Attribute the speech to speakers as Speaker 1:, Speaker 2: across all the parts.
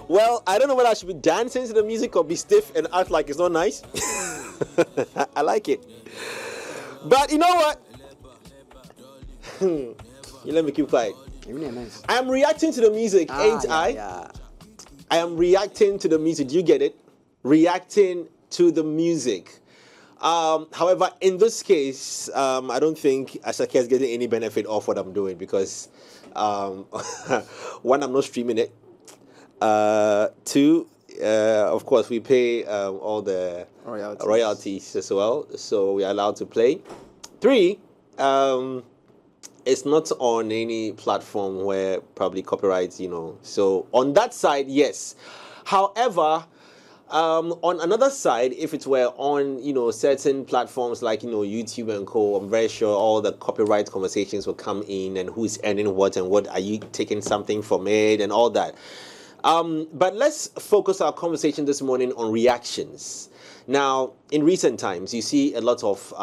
Speaker 1: Well, I don't know whether I should be dancing to the music or be stiff and act like it's not nice. I like it. But you know what? You let me keep quiet.
Speaker 2: Really nice.
Speaker 1: I am reacting to the music, ain't I?
Speaker 2: Yeah.
Speaker 1: I am reacting to the music. Do you get it? Reacting to the music. However, in this case, I don't think Ashake is getting any benefit off what I'm doing because, one, I'm not streaming it. Two, of course, we pay all the royalties as well, so we are allowed to play. Three, it's not on any platform where probably copyrights, So on that side, yes. However, on another side, if it were on, certain platforms like, YouTube and co, I'm very sure all the copyright conversations will come in and who's earning what and what are you taking something from it and all that. But let's focus our conversation this morning on reactions. Now, in recent times, you see a lot of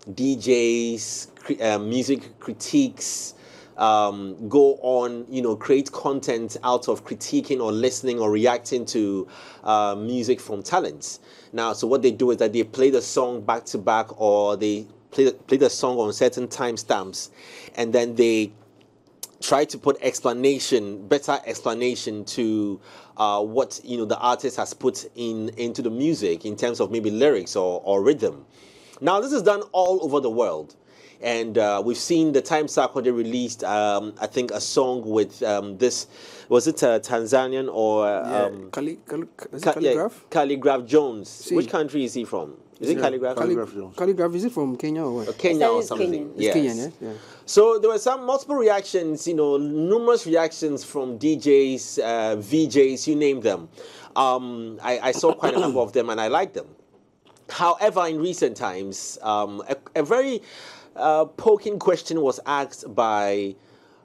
Speaker 1: DJs, music critiques, go on, create content out of critiquing or listening or reacting to music from talents. Now, so what they do is that they play the song back to back or they play the song on certain timestamps and then they try to put better explanation to what, the artist has put into the music in terms of maybe lyrics or rhythm. Now, this is done all over the world. And we've seen the time cycle they released, I think, a song with this, was it Tanzanian or...
Speaker 2: Calligraph?
Speaker 1: Calligraph Jones.
Speaker 2: See.
Speaker 1: Which country is he from? Is it Calligraph?
Speaker 2: Calligraph Jones. Calligraph, is it from Kenya or what?
Speaker 1: Kenya or something.
Speaker 2: It's Kenyan, yeah?
Speaker 1: So there were multiple reactions, numerous reactions from DJs, VJs, you name them. I saw quite a number of them and I liked them. However, in recent times, a very poking question was asked by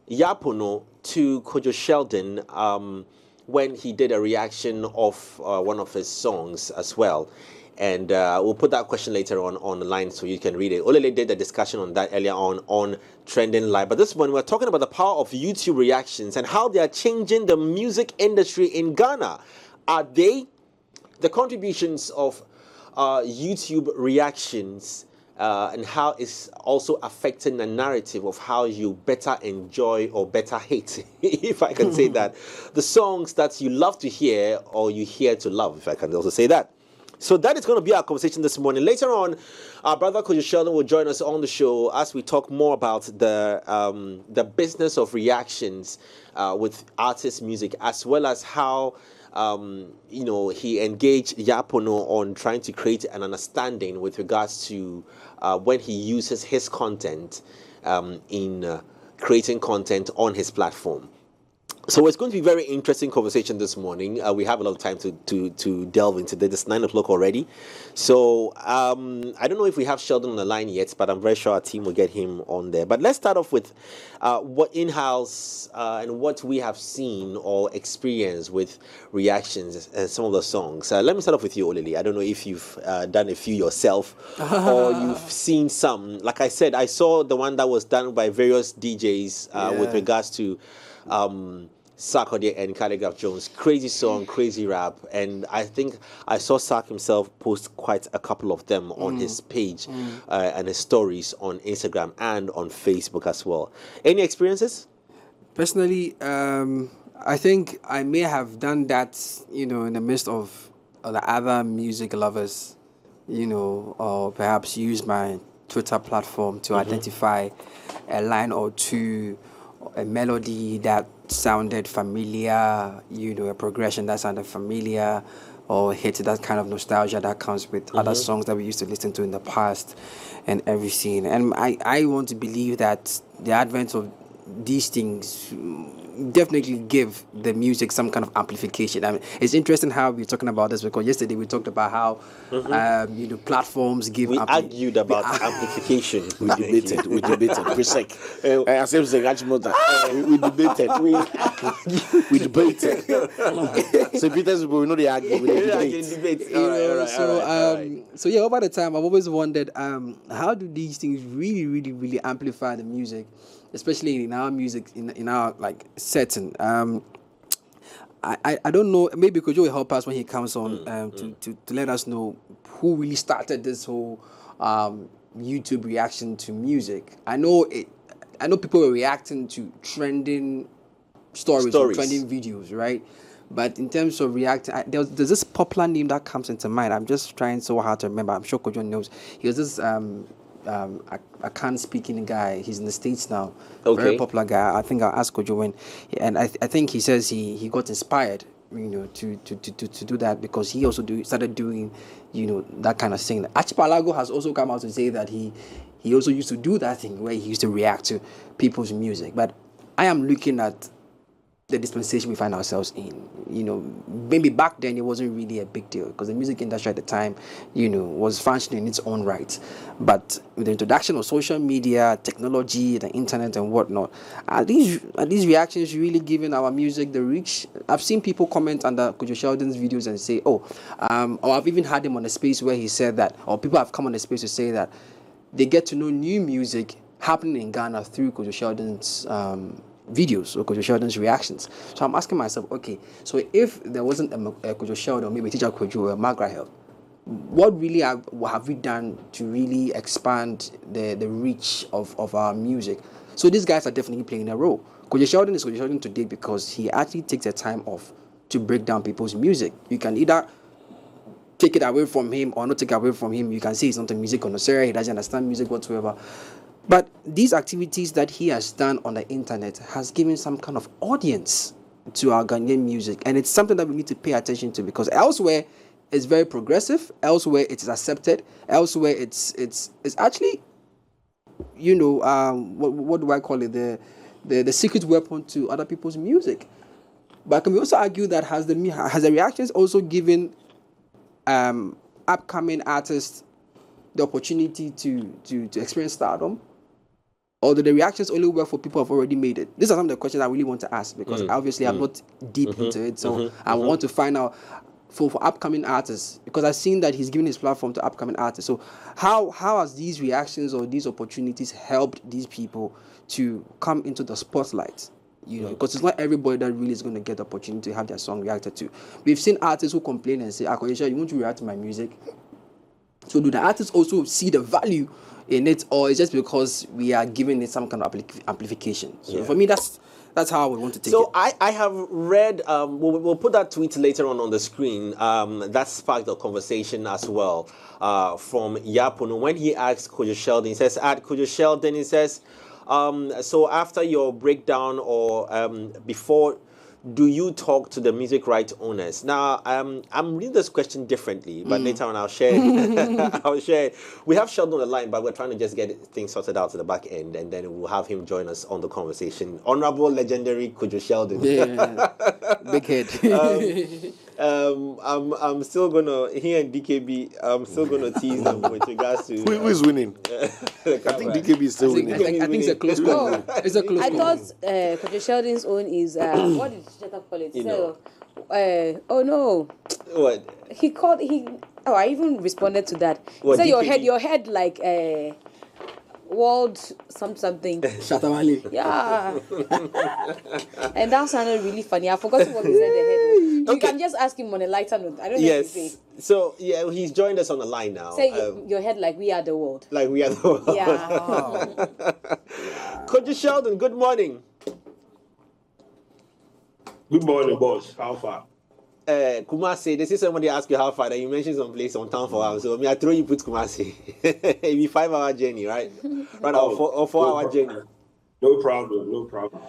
Speaker 1: YAA PONO to Kwadwo Sheldon when he did a reaction of one of his songs as well. And we'll put that question later on the line so you can read it. Olele did a discussion on that earlier on Trending Live. But this one, we're talking about the power of YouTube reactions and how they are changing the music industry in Ghana. Are they the contributions of YouTube reactions and how it's also affecting the narrative of how you better enjoy or better hate, if I can say that, the songs that you love to hear or you hear to love, if I can also say that. So that is going to be our conversation this morning. Later on, our brother Kwadwo Sheldon will join us on the show as we talk more about the business of reactions with artist music, as well as how he engaged YAA PONO on trying to create an understanding with regards to when he uses his content in creating content on his platform. So it's going to be a very interesting conversation this morning. We have a lot of time to delve into this. It's 9 o'clock already. So I don't know if we have Sheldon on the line yet, but I'm very sure our team will get him on there. But let's start off with what in-house and what we have seen or experienced with reactions and some of the songs. Let me start off with you, Olili. I don't know if you've done a few yourself or you've seen some. Like I said, I saw the one that was done by various DJs with regards to Sarkodie and Calligraph Jones. Crazy song, crazy rap, and I think I saw Sark himself post quite a couple of them on his page and his stories on Instagram and on Facebook as well. Any experiences?
Speaker 2: Personally, I think I may have done that, in the midst of the other music lovers, or perhaps use my Twitter platform to identify a line or two, a melody that sounded familiar, a progression that sounded familiar, or hit that kind of nostalgia that comes with other songs that we used to listen to in the past and everything. And I want to believe that the advent of these things definitely give the music some kind of amplification. I mean, it's interesting how we're talking about this because yesterday we talked about how platforms give.
Speaker 1: We argued about amplification.
Speaker 3: We debated. We debated. We debated. So Peter's we know they argue. We debate.
Speaker 2: So over the time I've always wondered how do these things really, really, really amplify the music, especially in our music, in our like setting. I don't know. Maybe Kwadwo will help us when he comes on to let us know who really started this whole YouTube reaction to music. I know people were reacting to trending stories. Or trending videos, right? But in terms of reacting, there's this popular name that comes into mind. I'm just trying so hard to remember. I'm sure Kwadwo knows. He was this I can't speak in guy. He's in the States now.
Speaker 1: Okay.
Speaker 2: Very popular guy. I think I'll ask Kwadwo when, and I think he says he got inspired, to do that because he also started doing, that kind of thing. Archipelago has also come out to say that he also used to do that thing where he used to react to people's music. But I am looking at the dispensation we find ourselves in. Maybe back then it wasn't really a big deal because the music industry at the time, was functioning in its own right. But with the introduction of social media, technology, the internet and whatnot, are these reactions really giving our music the reach? I've seen people comment under Kwadwo Sheldon's videos and say, or I've even had him on a space where he said that, or people have come on a space to say that they get to know new music happening in Ghana through Kwadwo Sheldon's videos or Kwadwo Sheldon's reactions. So I'm asking myself, okay, so if there wasn't a Kwadwo Sheldon, maybe Teacher Kwadwo or Magrahel, what really have we done to really expand the reach of our music? So these guys are definitely playing a role. Kwadwo Sheldon is Kwadwo Sheldon today because he actually takes the time off to break down people's music. You can either take it away from him or not take it away from him. You can say he's not a music connoisseur, he doesn't understand music whatsoever. But these activities that he has done on the internet has given some kind of audience to our Ghanaian music. And it's something that we need to pay attention to because elsewhere it's very progressive. Elsewhere it is accepted. Elsewhere it's actually, what do I call it? The secret weapon to other people's music. But can we also argue that has the reactions also given upcoming artists the opportunity to experience stardom? Or do the reactions only work for people who have already made it? These are some of the questions I really want to ask because obviously I'm not deep into it. So I want to find out for upcoming artists because I've seen that he's given his platform to upcoming artists. So how has these reactions or these opportunities helped these people to come into the spotlight? Because it's not everybody that really is going to get the opportunity to have their song reacted to. We've seen artists who complain and say, Akoyesha, you want to react to my music? So do the artists also see the value in it, or it's just because we are giving it some kind of amplification? So for me, that's how I would want to take it.
Speaker 1: So I have read, we'll put that tweet later on the screen, that sparked the conversation as well, from YAA PONO. When he asked Kwadwo Sheldon, he says, at Kwadwo Sheldon, he says, so after your breakdown or before, do you talk to the music rights owners? Now, I'm reading this question differently, but later on I'll share it. I'll share it. We have Sheldon on the line, but we're trying to just get things sorted out to the back end, and then we'll have him join us on the conversation. Honorable, legendary Kwadwo Sheldon.
Speaker 2: Yeah, big head.
Speaker 1: I'm still gonna, here in DKB, I'm still gonna tease them with regards to
Speaker 3: who is winning? I think DKB is still winning.
Speaker 2: I think it's a close call. It's a close
Speaker 4: I
Speaker 2: call.
Speaker 4: thought Kwadwo Sheldon's own is what did Shatta call it? Oh no.
Speaker 1: What?
Speaker 4: I even responded to that.
Speaker 1: What,
Speaker 4: So
Speaker 1: DKB?
Speaker 4: your head like world something.
Speaker 2: Shatta Wale.
Speaker 4: Yeah. And that sounded really funny. I forgot what he said the head was. You can just ask him on a lighter note. I don't know what to say.
Speaker 1: So yeah, he's joined us on the line now.
Speaker 4: Say your head like we are the world.
Speaker 1: Like we are the world.
Speaker 4: Yeah.
Speaker 1: Kwadwo Sheldon, good morning.
Speaker 5: Good morning, boss. How far?
Speaker 1: Kumasi, this is somebody ask you how far, and you mentioned some place on town for hours. So I throw you put Kumasi. It'll be 5-hour journey, right? Right, or 4-hour journey.
Speaker 5: No problem.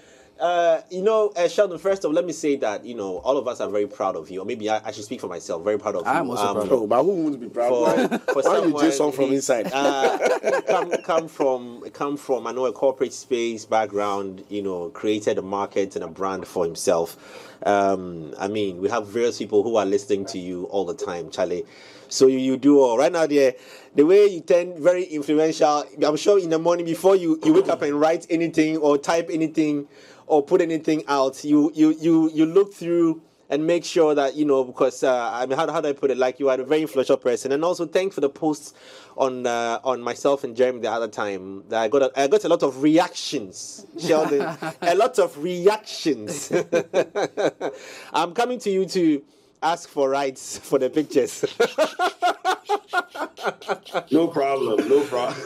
Speaker 1: Sheldon, first off, let me say that, all of us are very proud of you. Or maybe I should speak for myself, very proud of you.
Speaker 2: I'm also proud.
Speaker 3: Oh, but who wouldn't be proud?
Speaker 1: For
Speaker 3: Why you just
Speaker 1: someone
Speaker 3: from inside?
Speaker 1: come from I know a corporate space background, created a market and a brand for himself. We have various people who are listening to you all the time, Charlie. So you do all right now. The way you turn very influential. I'm sure in the morning before you wake up and write anything or type anything or put anything out, you look through and make sure that, you know, because I mean, how do I put it? Like, you are a very influential person, and also thank for the posts on myself and Jeremy the other time. That I got a lot of reactions, Sheldon, a lot of reactions. I'm coming to you to ask for rights for the pictures.
Speaker 5: No problem. No problem.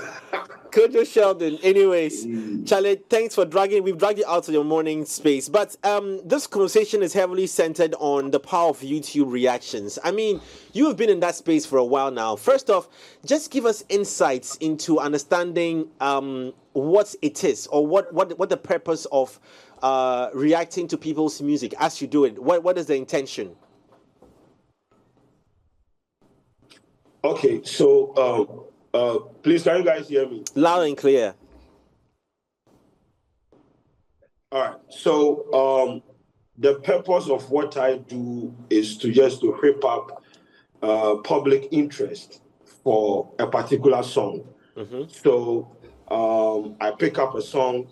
Speaker 1: Kwadwo Sheldon, anyways, Charlie, thanks for we've dragged you out of your morning space. But this conversation is heavily centered on the power of YouTube reactions. I mean, you have been in that space for a while now. First off, just give us insights into understanding what it is, or what the purpose of reacting to people's music as you do it. What is the intention?
Speaker 5: Okay, so please, can you guys hear me?
Speaker 1: Loud and clear.
Speaker 5: All right. So the purpose of what I do is to whip up public interest for a particular song.
Speaker 1: Mm-hmm.
Speaker 5: So I pick up a song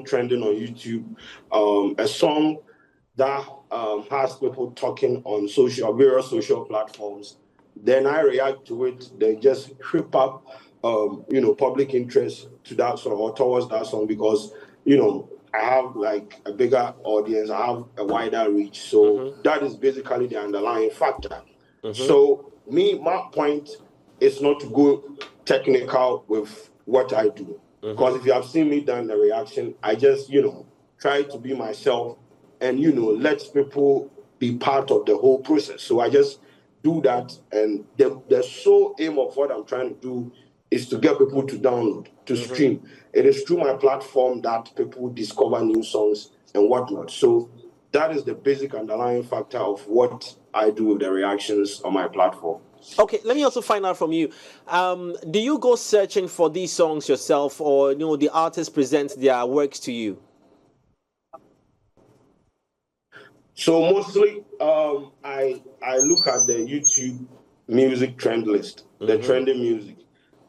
Speaker 5: trending on YouTube, a song that has people talking on various social platforms. Then I react to it. Then just whip up, public interest to that song or towards that song, because I have like a bigger audience. I have a wider reach. So that is basically the underlying factor. So my point is not to go technical with what I do, because if you have seen me done the reaction, I just try to be myself and let people be part of the whole process. So I just do that, and the sole aim of what I'm trying to do is to get people to download, to stream. It is through my platform that people discover new songs and whatnot. So that is the basic underlying factor of what I do with the reactions on my platform.
Speaker 1: Okay, let me also find out from you. Do you go searching for these songs yourself, or the artists present their works to you?
Speaker 5: So mostly, I look at the YouTube music trend list, the trending music,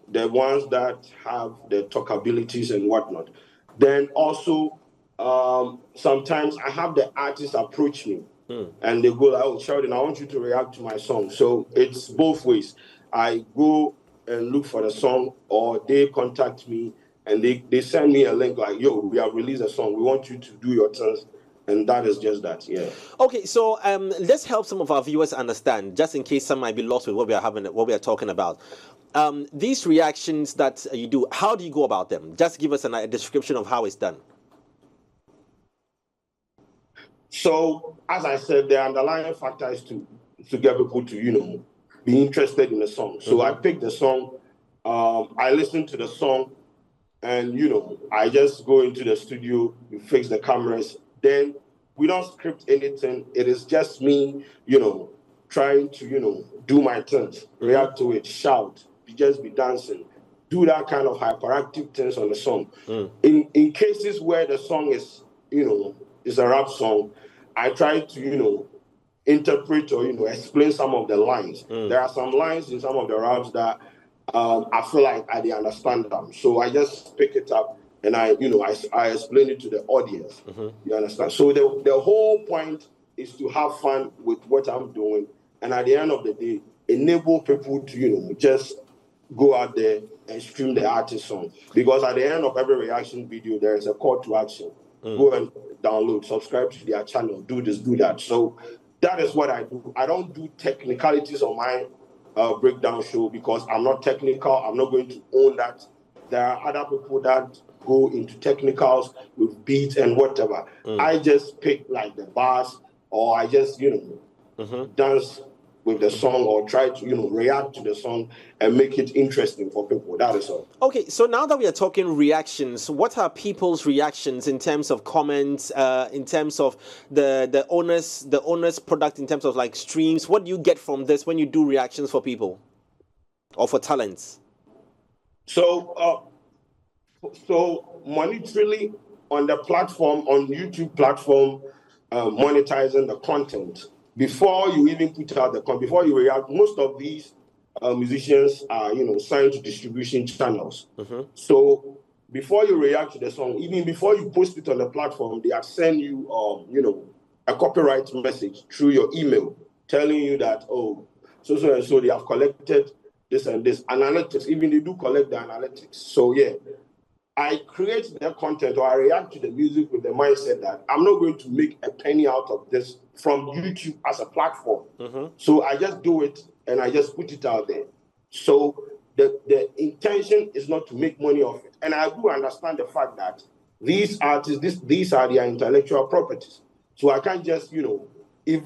Speaker 5: the ones that have the talkabilities and whatnot. Then also, sometimes I have the artists approach me and they go like, "Oh, Sheldon, I want you to react to my song." So it's both ways. I go and look for the song, or they contact me and they send me a link like, "Yo, we have released a song. We want you to do your turns." And that is just that, yeah.
Speaker 1: Okay, so let's help some of our viewers understand, just in case some might be lost with what we are talking about. These reactions that you do, how do you go about them? Just give us a description of how it's done.
Speaker 5: So, as I said, the underlying factor is to get people to, be interested in the song. So I pick the song, I listen to the song, and, I just go into the studio, we fix the cameras. Then we don't script anything. It is just me, trying to, do my turns, react to it, shout, just be dancing, do that kind of hyperactive things on the song. In cases where the song is, is a rap song, I try to, interpret or, explain some of the lines. There are some lines in some of the raps that I feel like I didn't understand them. So I just pick it up and I explain it to the audience. You understand? So the whole point is to have fun with what I'm doing, and at the end of the day, enable people to just go out there and stream the artist song. Because at the end of every reaction video, there is a call to action. Go and download, subscribe to their channel, do this, do that. So that is what I do. I don't do technicalities on my breakdown show, because I'm not technical. I'm not going to own that. There are other people that go into technicals with beats and whatever. I just pick like the bars, or I just, dance with the song, or try to, react to the song and make it interesting for people. That is all.
Speaker 1: Okay, so now that we are talking reactions, what are people's reactions in terms of comments, in terms of the owner's product, in terms of like streams? What do you get from this when you do reactions for people or for talents?
Speaker 5: So monetarily on the platform, on YouTube platform, monetizing the content, before you even put out the content, before you react, most of these musicians are, signed to distribution channels. So before you react to the song, even before you post it on the platform, they have sent you, a copyright message through your email telling you that, oh, so and so they have collected this and this analytics. Even they do collect the analytics. So yeah, I create their content or I react to the music with the mindset that I'm not going to make a penny out of this from YouTube as a platform. So I just do it and I just put it out there. So the intention is not to make money off it. And I do understand the fact that these artists, these are their intellectual properties. So I can't just, if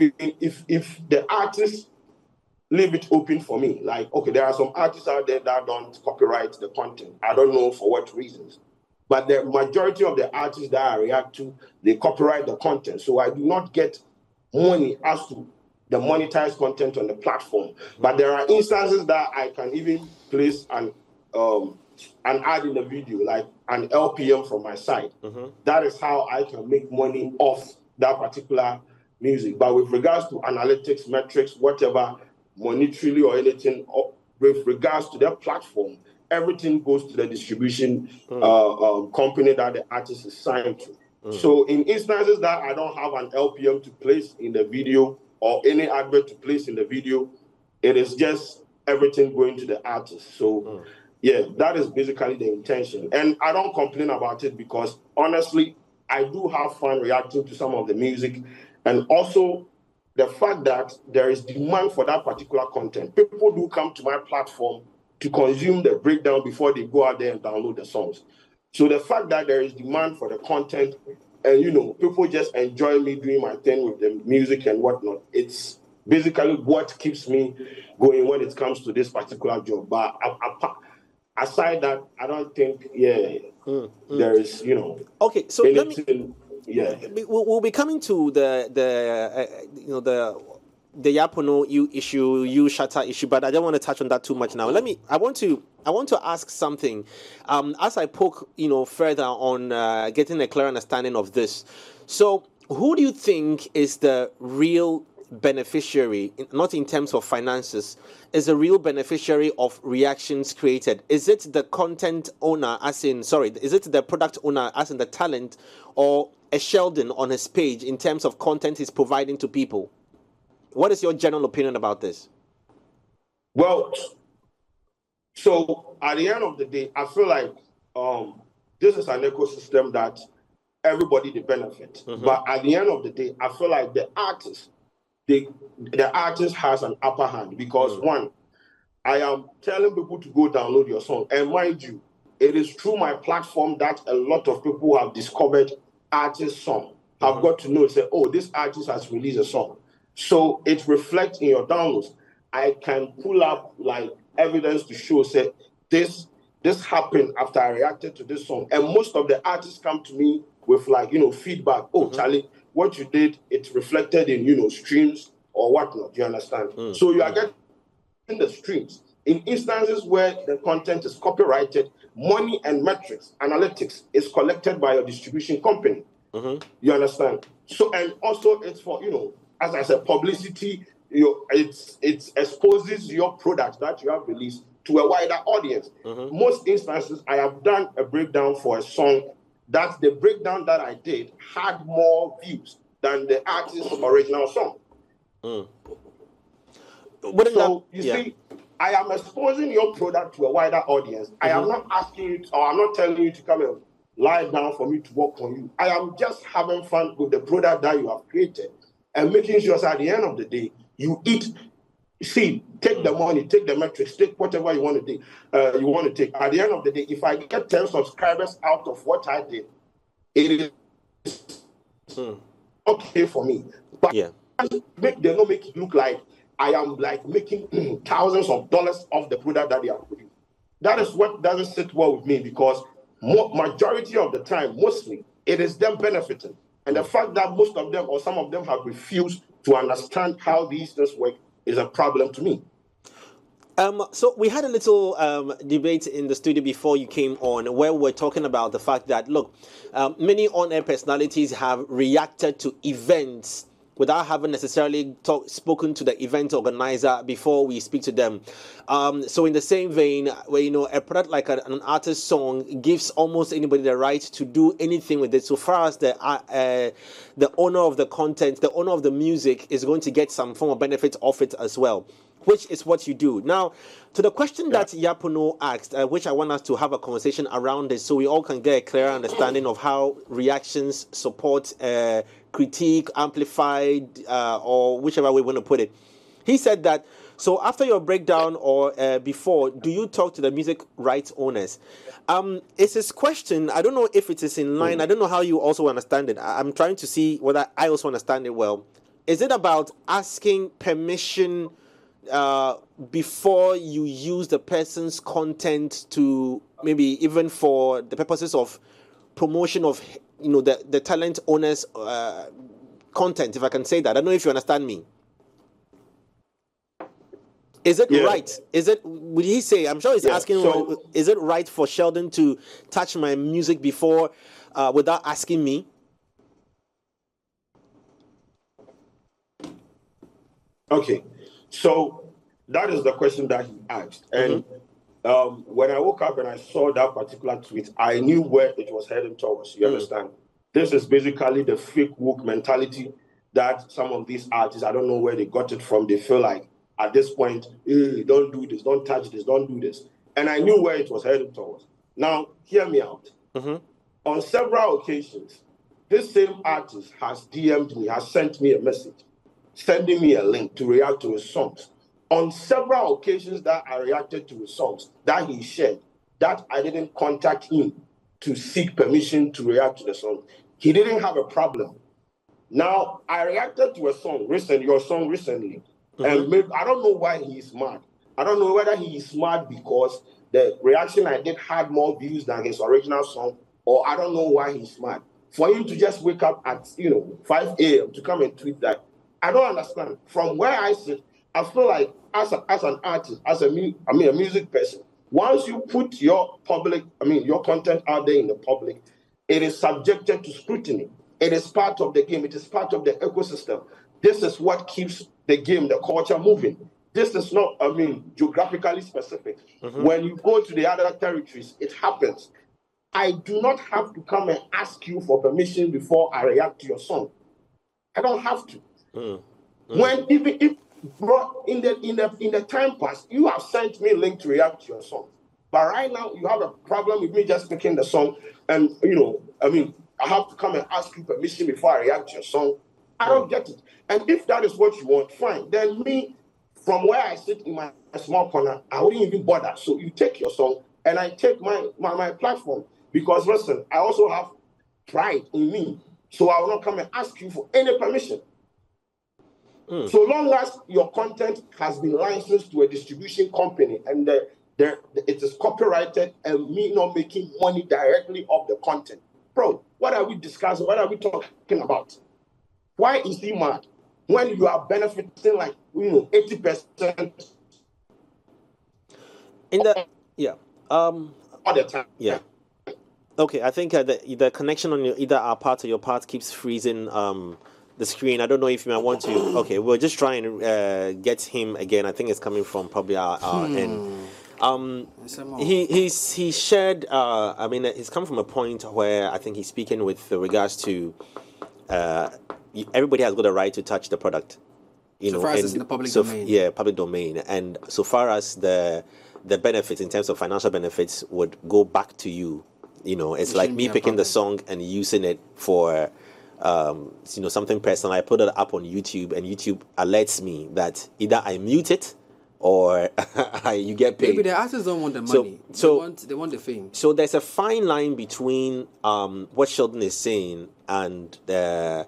Speaker 5: the artists leave it open for me, like, okay, there are some artists out there that don't copyright the content. I don't know for what reasons. But the majority of the artists that I react to, they copyright the content. So I do not get money as to the monetized content on the platform. But there are instances that I can even place an ad in the video, like an LPM from my side. That is how I can make money off that particular music. But with regards to analytics, metrics, whatever, monetarily or anything, with regards to their platform, everything goes to the distribution company that the artist is signed to. So in instances that I don't have an LPM to place in the video or any advert to place in the video, it is just everything going to the artist. So yeah, that is basically the intention. And I don't complain about it because honestly, I do have fun reacting to some of the music. And also the fact that there is demand for that particular content. People do come to my platform to consume the breakdown before they go out there and download the songs. So the fact that there is demand for the content and, people just enjoy me doing my thing with the music and whatnot, it's basically what keeps me going when it comes to this particular job. But aside that, I don't think, there is,
Speaker 1: Okay, so
Speaker 5: anything,
Speaker 1: we'll be coming to the YAA PONO issue, Shatta issue, but I don't want to touch on that too much now. I want to ask something. As I poke, further on getting a clear understanding of this. So, who do you think is the real beneficiary, not in terms of finances, is a real beneficiary of reactions created? Is it the content owner, is it the product owner, as in the talent, or a Sheldon on his page in terms of content he's providing to people? What is your general opinion about this?
Speaker 5: Well, so at the end of the day, I feel like this is an ecosystem that everybody they benefit. But at the end of the day, I feel like the artist has an upper hand because one, I am telling people to go download your song. And mind you, it is through my platform that a lot of people have discovered artist song. Have got to know, say, oh, this artist has released a song. So it reflects in your downloads. I can pull up like evidence to show, say, this happened after I reacted to this song. And most of the artists come to me with like, feedback. Oh, Charlie, what you did, it reflected in, streams or whatnot. You understand? So you are getting the streams. In instances where the content is copyrighted, money and metrics, analytics is collected by your distribution company. You understand? So, and also it's for, as I said, publicity, it exposes your product that you have released to a wider audience. Most instances, I have done a breakdown for a song that the breakdown that I did had more views than the artist's original song. So, you see, I am exposing your product to a wider audience. I am not asking you, or I'm not telling you to come and lie down for me to work on you. I am just having fun with the product that you have created and making sure that at the end of the day, you eat. See, take the money, take the metrics, take whatever you want to take. At the end of the day, if I get 10 subscribers out of what I did, it is okay for me. But they don't make it look like I am like making thousands of dollars off the product that they are producing. That is what doesn't sit well with me because majority of the time, mostly, it is them benefiting. And the fact that most of them or some of them have refused to understand how these things work is a problem to me.
Speaker 1: So we had a little debate in the studio before you came on where we're talking about the fact that, look, many on-air personalities have reacted to events without having necessarily spoken to the event organizer before we speak to them. So in the same vein, where a product like an artist's song gives almost anybody the right to do anything with it, so far as the owner of the content, the owner of the music, is going to get some form of benefit off it as well, which is what you do. Now, to the question that YAA PONO asked, which I want us to have a conversation around this so we all can get a clearer understanding of how reactions support, critique, amplified, or whichever way we want to put it. He said that, so after your breakdown or before, do you talk to the music rights owners? It's his question. I don't know if it is in line. I don't know how you also understand it. I'm trying to see whether I also understand it well. Is it about asking permission before you use the person's content to maybe even for the purposes of promotion of the talent owner's content, if I can say that? I don't know if you understand me. Is it right? Would he say, I'm sure he's asking, is it right for Sheldon to touch my music before without asking me?
Speaker 5: Okay, so that is the question that he asked. And when I woke up and I saw that particular tweet, I knew where it was heading towards. You understand? This is basically the fake woke mentality that some of these artists, I don't know where they got it from. They feel like at this point, don't do this, don't touch this, don't do this. And I knew where it was heading towards. Now, hear me out. On several occasions, this same artist has DM'd me, has sent me a message, sending me a link to react to his songs. On several occasions that I reacted to his songs that he shared, that I didn't contact him to seek permission to react to the song, he didn't have a problem. Now, I reacted to a song recently, your song recently, and maybe, I don't know why he is mad. I don't know whether he is mad because the reaction I did had more views than his original song, or I don't know why he's mad. For him to just wake up at 5 a.m. to come and tweet that, I don't understand. From where I sit, I feel like as an artist, as a music person, once you put your content out there in the public, it is subjected to scrutiny. It is part of the game. It is part of the ecosystem. This is what keeps the game, the culture moving. This is not, geographically specific. When you go to the other territories, it happens. I do not have to come and ask you for permission before I react to your song. I don't have to. When even if bro, in the time past, you have sent me a link to react to your song. But right now, you have a problem with me just picking the song, and I have to come and ask you permission before I react to your song. I don't get it. And if that is what you want, fine. Then me, from where I sit in my small corner, I wouldn't even bother. So you take your song, and I take my platform. Because listen, I also have pride in me. So I will not come and ask you for any permission. So long as your content has been licensed to a distribution company and it is copyrighted and me not making money directly off the content. Bro, what are we discussing? What are we talking about? Why is he mad when you are benefiting like 80%
Speaker 1: in the
Speaker 5: all the time?
Speaker 1: Yeah. Okay, I think the connection on either our part or your part keeps freezing the screen. I don't know if you might want to. Okay, we'll just try and get him again. I think it's coming from probably our end. He shared. He's come from a point where I think he's speaking with regards to everybody has got a right to touch the product.
Speaker 2: So far as it's in the public domain.
Speaker 1: Yeah, public domain, and so far as the benefits in terms of financial benefits would go back to you. It's like me picking the song and using it for something personal. I put it up on YouTube, and YouTube alerts me that either I mute it or you get paid.
Speaker 2: Maybe the artists don't want the money. They want the fame.
Speaker 1: So there's a fine line between what Sheldon is saying and a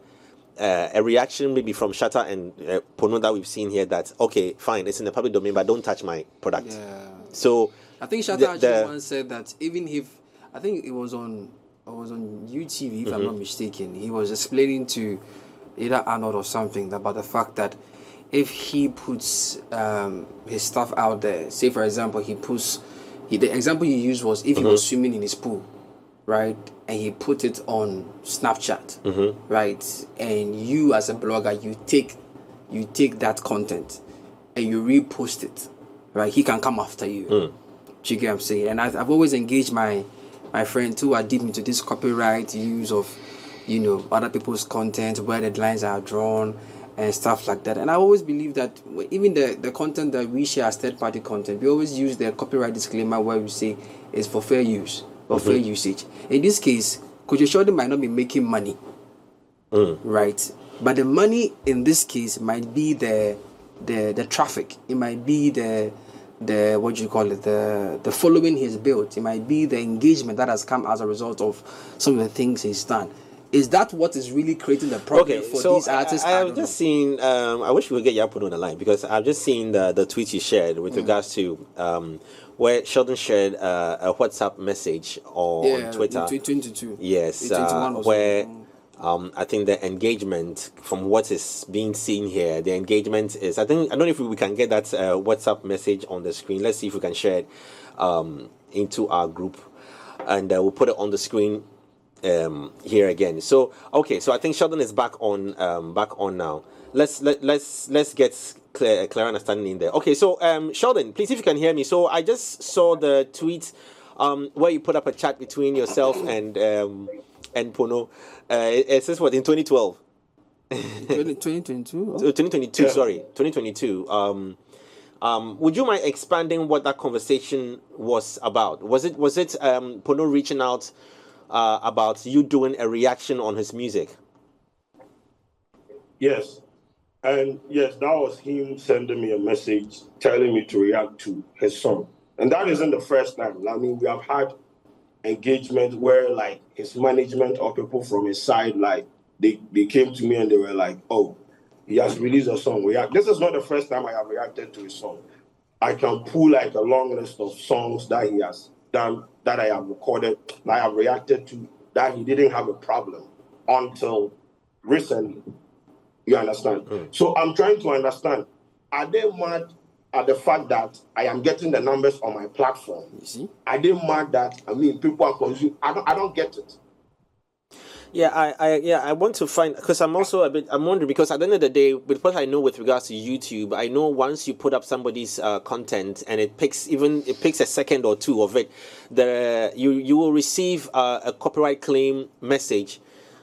Speaker 1: reaction maybe from Shatta and Pono that we've seen here that, okay, fine, it's in the public domain, but don't touch my product.
Speaker 2: Yeah.
Speaker 1: So
Speaker 2: I think Shatta actually once said that even if, I think it was on YouTube, if I'm not mistaken, he was explaining to either Arnold or something about the fact that if he puts his stuff out there, say for example, the example he used was if he was swimming in his pool, right? And he put it on Snapchat, right? And you as a blogger, you take that content and you repost it, right? He can come after you. Do you get what I'm saying? And I've always engaged my friends who are deep into this copyright use of, other people's content, where the lines are drawn and stuff like that. And I always believe that even the content that we share as third-party content, we always use the copyright disclaimer where we say it's for fair use or fair usage. In this case, Kwadwo Sheldon might not be making money, right? But the money in this case might be the traffic. It might be the what do you call it, the following he's built. It might be the engagement that has come as a result of some of the things he's done. Is that what is really creating the problem for these artists?
Speaker 1: I have just seen. I wish we could get YAA PONO on the line, because I've just seen the tweet you shared with regards to where Sheldon shared a WhatsApp message on Twitter.
Speaker 2: 22.
Speaker 1: Yes, where I think the engagement, from what is being seen here, the engagement is. I don't know if we can get that WhatsApp message on the screen. Let's see if we can share it into our group, and we'll put it on the screen. Here again. So I think Sheldon is back on now. Let's get clear understanding in there. Okay, so Sheldon, please, if you can hear me. So I just saw the tweet where you put up a chat between yourself and Pono. It says what, in 2012?
Speaker 2: 2022?
Speaker 1: 2022, yeah. Sorry, 2022. Would you mind expanding what that conversation was about? Was it Pono reaching out about you doing a reaction on his music?
Speaker 5: Yes. And yes, that was him sending me a message telling me to react to his song. And that isn't the first time. I mean, we have had engagement where, like, his management or people from his side, like, they came to me and they were like, oh, he has released a song. This is not the first time I have reacted to his song. I can pull, like, a long list of songs that he has done, that I have recorded, that I have reacted to, that he didn't have a problem until recently. You understand? So I'm trying to understand, are they mad at the fact that I am getting the numbers on my platform?
Speaker 2: You see?
Speaker 5: Are they mad that, people are consuming? I don't get it.
Speaker 1: Yeah, I want to find, because I'm wondering, because at the end of the day, with what I know with regards to YouTube, I know once you put up somebody's content and it picks a second or two of it, you will receive a copyright claim message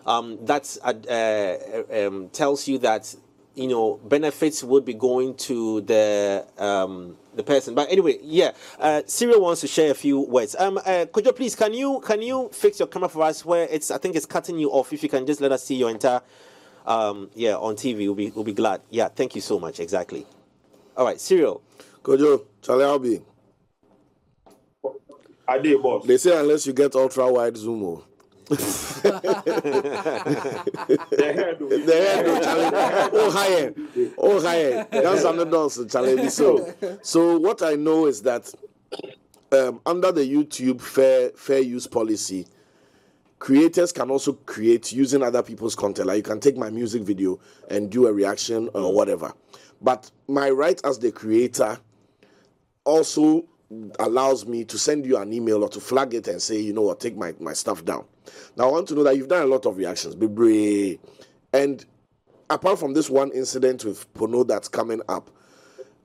Speaker 1: that tells you that benefits would be going to the person. But anyway, yeah, Cyril wants to share a few words. Kwadwo, please, can you fix your camera for us where I think it's cutting you off? If you can just let us see your entire on TV, we'll be glad. Yeah, thank you so much. Exactly. All right, Cyril.
Speaker 3: Kwadwo, Charlie Albi.
Speaker 5: I did, boss.
Speaker 3: They say unless you get ultra wide zoom.
Speaker 5: The hair,
Speaker 3: oh higher. That's another challenge. So what I know is that under the YouTube fair use policy, creators can also create using other people's content. Like, you can take my music video and do a reaction or whatever. But my right as the creator also allows me to send you an email or to flag it and say, what, take my stuff down. Now, I want to know that you've done a lot of reactions, Bibre. And apart from this one incident with Pono that's coming up,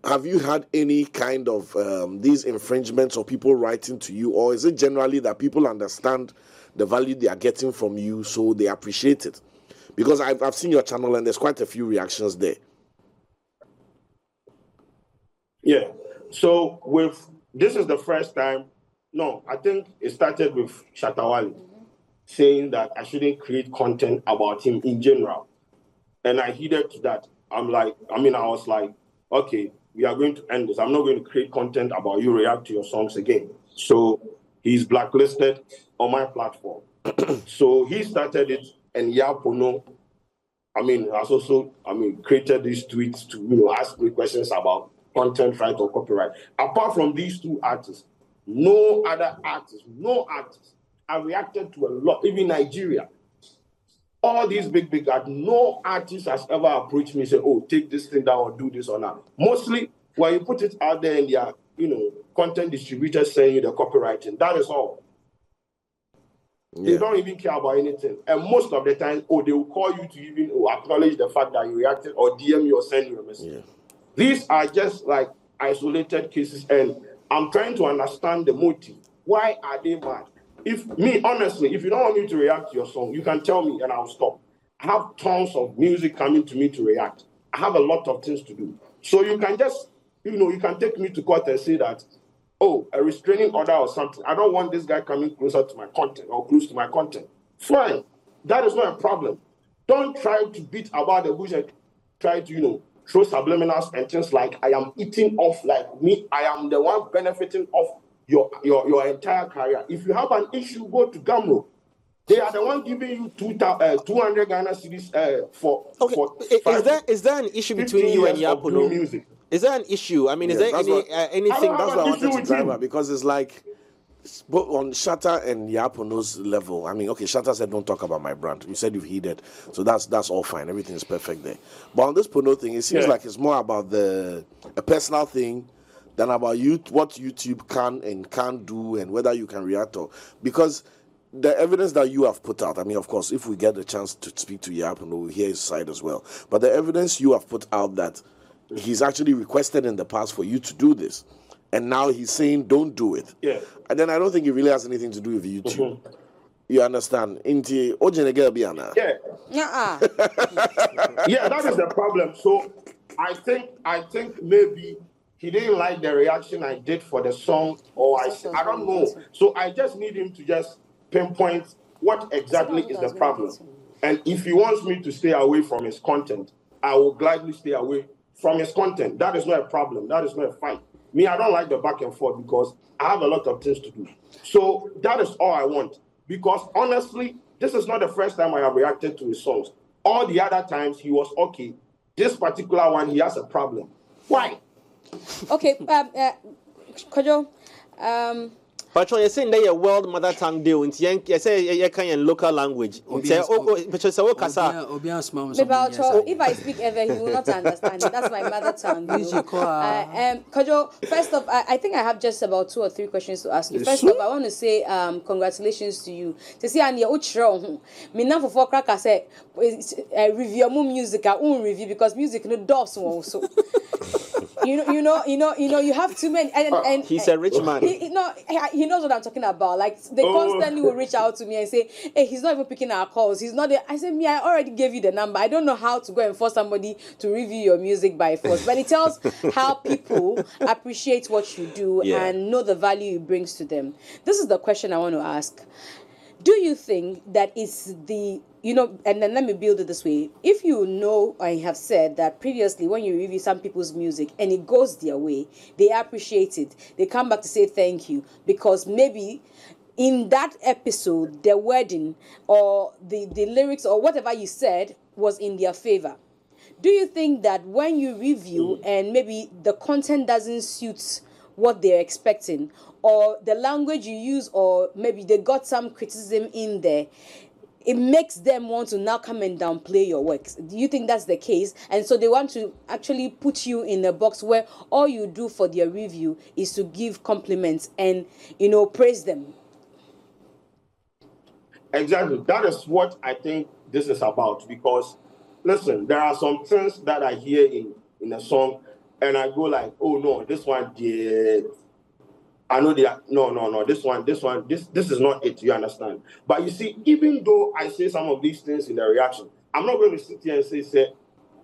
Speaker 3: have you had any kind of these infringements or people writing to you? Or is it generally that people understand the value they are getting from you, so they appreciate it? Because I've seen your channel and there's quite a few reactions there.
Speaker 5: Yeah. So this is the first time. No, I think it started with Shatta Wale saying that I shouldn't create content about him in general. And I heeded to that. I was like, okay, we are going to end this. I'm not going to create content about you react to your songs again. So he's blacklisted on my platform. So he started it, and YAA PONO, has also, created these tweets to, ask me questions about content right or copyright. Apart from these two artists, no other artist, I reacted to a lot, even Nigeria. All these big artists, no artist has ever approached me and said, oh, take this thing down or do this or that. Mostly, when you put it out there and content distributors saying the copywriting, that is all. They don't even care about anything. And most of the time, they will call you to even acknowledge the fact that you reacted or DM you or send you a message. Yeah. These are just like isolated cases, and I'm trying to understand the motive. Why are they mad? Honestly, if you don't want me to react to your song, you can tell me and I'll stop. I have tons of music coming to me to react. I have a lot of things to do. So you can just, you can take me to court and say that, a restraining order or something. I don't want this guy coming closer to my content or close to my content. Fine. That is not a problem. Don't try to beat about the bush and try to, throw subliminals and things like I am eating off, like me, I am the one benefiting off your entire career. If you have an issue, go to Gamro. They are the one giving you 200 Ghana cedis for.
Speaker 1: Is there an issue between you and YAA PONO? Music. Is there an issue? I mean, is there anything?
Speaker 3: That's what I wanted to drive at, because it's like on Shatta and YAA PONO's level. I mean, okay, Shatta said don't talk about my brand. You said you've heeded, so that's all fine. Everything is perfect there. But on this PONO thing, it seems like it's more about a personal thing than about what YouTube can and can't do and whether you can react or because. The evidence that you have put out, I mean, of course, if we get the chance to speak to YAA PONO, we'll hear his side as well. But the evidence you have put out that he's actually requested in the past for you to do this, and now he's saying don't do it.
Speaker 5: Yeah.
Speaker 3: And then I don't think it really has anything to do with YouTube. Mm-hmm. You understand?
Speaker 5: Yeah. Yeah, that is the problem. So I think maybe he didn't like the reaction I did for the song, or I don't know. So I just need him to just pinpoint what exactly is the problem. And if he wants me to stay away from his content, I will gladly stay away from his content. That is not a problem. That is not a fight. Me, I don't like the back and forth because I have a lot of things to do. So that is all I want. Because honestly, this is not the first time I have reacted to his songs. All the other times he was okay. This particular one, he has a problem. Why?
Speaker 4: Okay, Kwadwo,
Speaker 1: but you're saying that your world mother tongue deal in you say you can local language.
Speaker 4: If I speak ever, he will not understand it. That's my mother tongue. Kwadwo, first off, I think I have just about 2 or 3 questions to ask you. First off, I want to say congratulations to you. To see and your uchro. Me now for crack I say review more music. I won't review because music no does also. You know, you have too many. And
Speaker 1: he's a rich man.
Speaker 4: He knows what I'm talking about. Like they constantly will reach out to me and say, "Hey, he's not even picking our calls. He's not there." I said, I already gave you the number. I don't know how to go and force somebody to review your music by force, but it tells how people appreciate what you do and know the value it brings to them. This is the question I want to ask. Do you think that it's and then let me build it this way. If you know, I have said that previously when you review some people's music and it goes their way, they appreciate it. They come back to say thank you because maybe in that episode, the wording or the lyrics or whatever you said was in their favor. Do you think that when you review and maybe the content doesn't suit what they're expecting, or the language you use, or maybe they got some criticism in there, it makes them want to now come and downplay your works? Do you think that's the case? And so they want to actually put you in a box where all you do for their review is to give compliments and, praise them?
Speaker 5: Exactly. That is what I think this is about. Because, listen, there are some things that I hear in a song, and I go like, oh, no, this one, I know that, no, this is not it, you understand? But you see, even though I say some of these things in the reaction, I'm not going to sit here and say,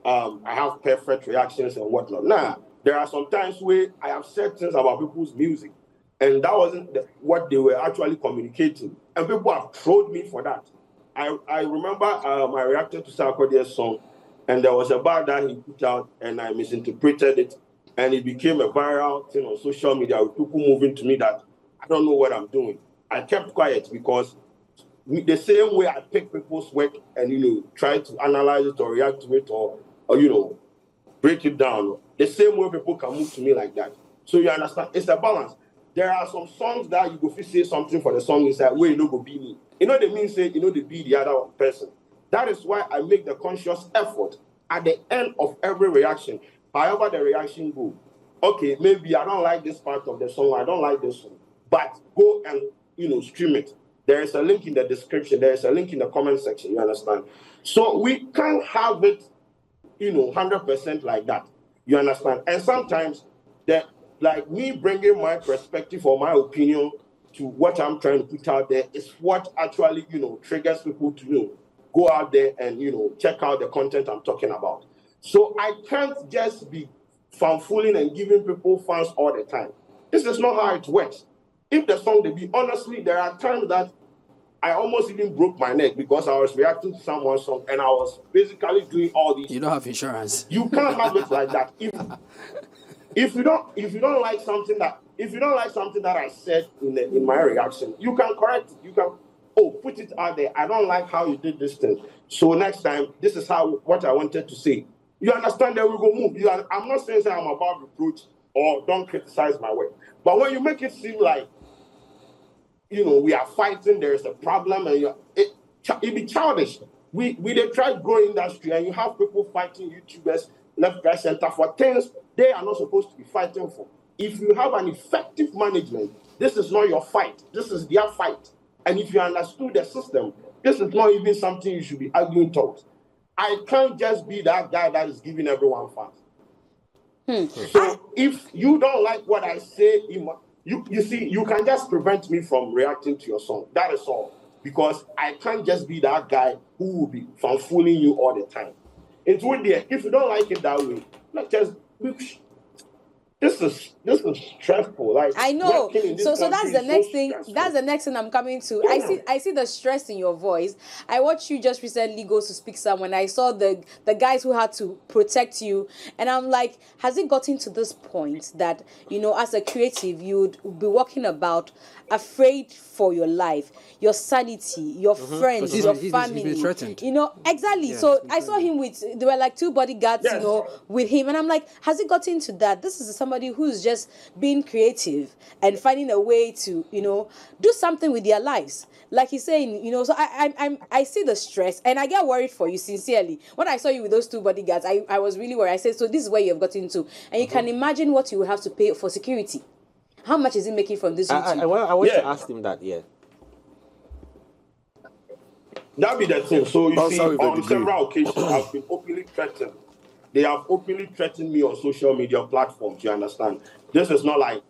Speaker 5: I have perfect reactions and whatnot. Nah, there are some times where I have said things about people's music, and that wasn't what they were actually communicating. And people have trolled me for that. I remember I reacted to Sarkodie's song, and there was a bar that he put out, and I misinterpreted it, and it became a viral thing on social media with people moving to me that I don't know what I'm doing. I kept quiet because the same way I pick people's work and, try to analyze it or react to it or break it down, the same way people can move to me like that. So you understand? It's a balance. There are some songs that you go say something for the song inside where you know go be me. They mean say, they be the other person. That is why I make the conscious effort at the end of every reaction. However the reaction go, okay, maybe I don't like this part of the song, I don't like this song, but go and, stream it. There is a link in the description. There is a link in the comment section. You understand? So we can't have it, 100% like that. You understand? And sometimes that, like me bringing my perspective or my opinion to what I'm trying to put out there is what actually, triggers people to, go out there and, check out the content I'm talking about. So I can't just be fanfooling and giving people fans all the time. This is not how it works. If the song they be, honestly, there are times that I almost even broke my neck because I was reacting to someone's song and I was basically doing all these.
Speaker 2: You don't have insurance.
Speaker 5: You can't have it like that. If you don't like something that I said in my reaction, you can correct it. You can put it out there. I don't like how you did this thing. So next time, this is what I wanted to say. You understand that we go move. I'm not saying that I'm about reproach or don't criticize my work. But when you make it seem like we are fighting, there is a problem, and it be childish. We they try to grow industry, and you have people fighting YouTubers left, right, center for things they are not supposed to be fighting for. If you have an effective management, this is not your fight. This is their fight. And if you understood the system, this is not even something you should be arguing towards. I can't just be that guy that is giving everyone fans. So if you don't like what I say, you see, you can just prevent me from reacting to your song. That is all. Because I can't just be that guy who will be fooling you all the time. It's with there. If you don't like it that way, not just this is stressful. Like
Speaker 4: I know. So that's the next thing.
Speaker 5: Stressful.
Speaker 4: That's the next thing I'm coming to. Yeah. I see the stress in your voice. I watched you just recently go to speak someone. I saw the guys who had to protect you, and I'm like, has it gotten to this point that as a creative you'd be walking about afraid for your life, your sanity, your friends, your family?
Speaker 2: He's been threatened.
Speaker 4: Exactly. Yeah, so I saw him there were like 2 bodyguards, yes, with him, and I'm like, has it gotten to that? This is somebody who's just being creative and finding a way to do something with their lives, like he's saying. So I see the stress, and I get worried for you sincerely. When I saw you with those 2 bodyguards, I was really worried. I said, so this is where you've gotten to, and you can imagine what you will have to pay for security. How much is he making from this YouTube?
Speaker 1: I want to ask him that. Yeah,
Speaker 5: that be the thing. So you see, on several occasions, I've been openly threatened. They have openly threatened me on social media platforms. You understand? This is not like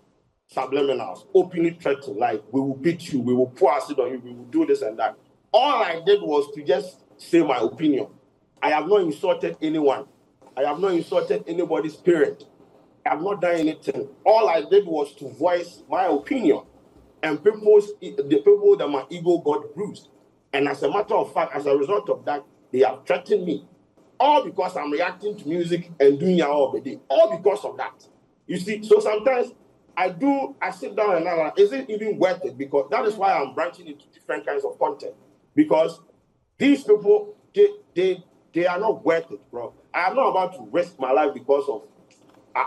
Speaker 5: subliminals. Openly threatened, like we will beat you, we will pour acid on you, we will do this and that. All I did was to just say my opinion. I have not insulted anyone. I have not insulted anybody's parent. I have not done anything. All I did was to voice my opinion. And the people that my ego got bruised. And as a matter of fact, as a result of that, they have threatened me. All because I'm reacting to music and doing it all the day. All because of that. You see, so sometimes I sit down and analyze, is it even worth it? Because that is why I'm branching into different kinds of content. Because these people, they are not worth it, bro. I am not about to risk my life because of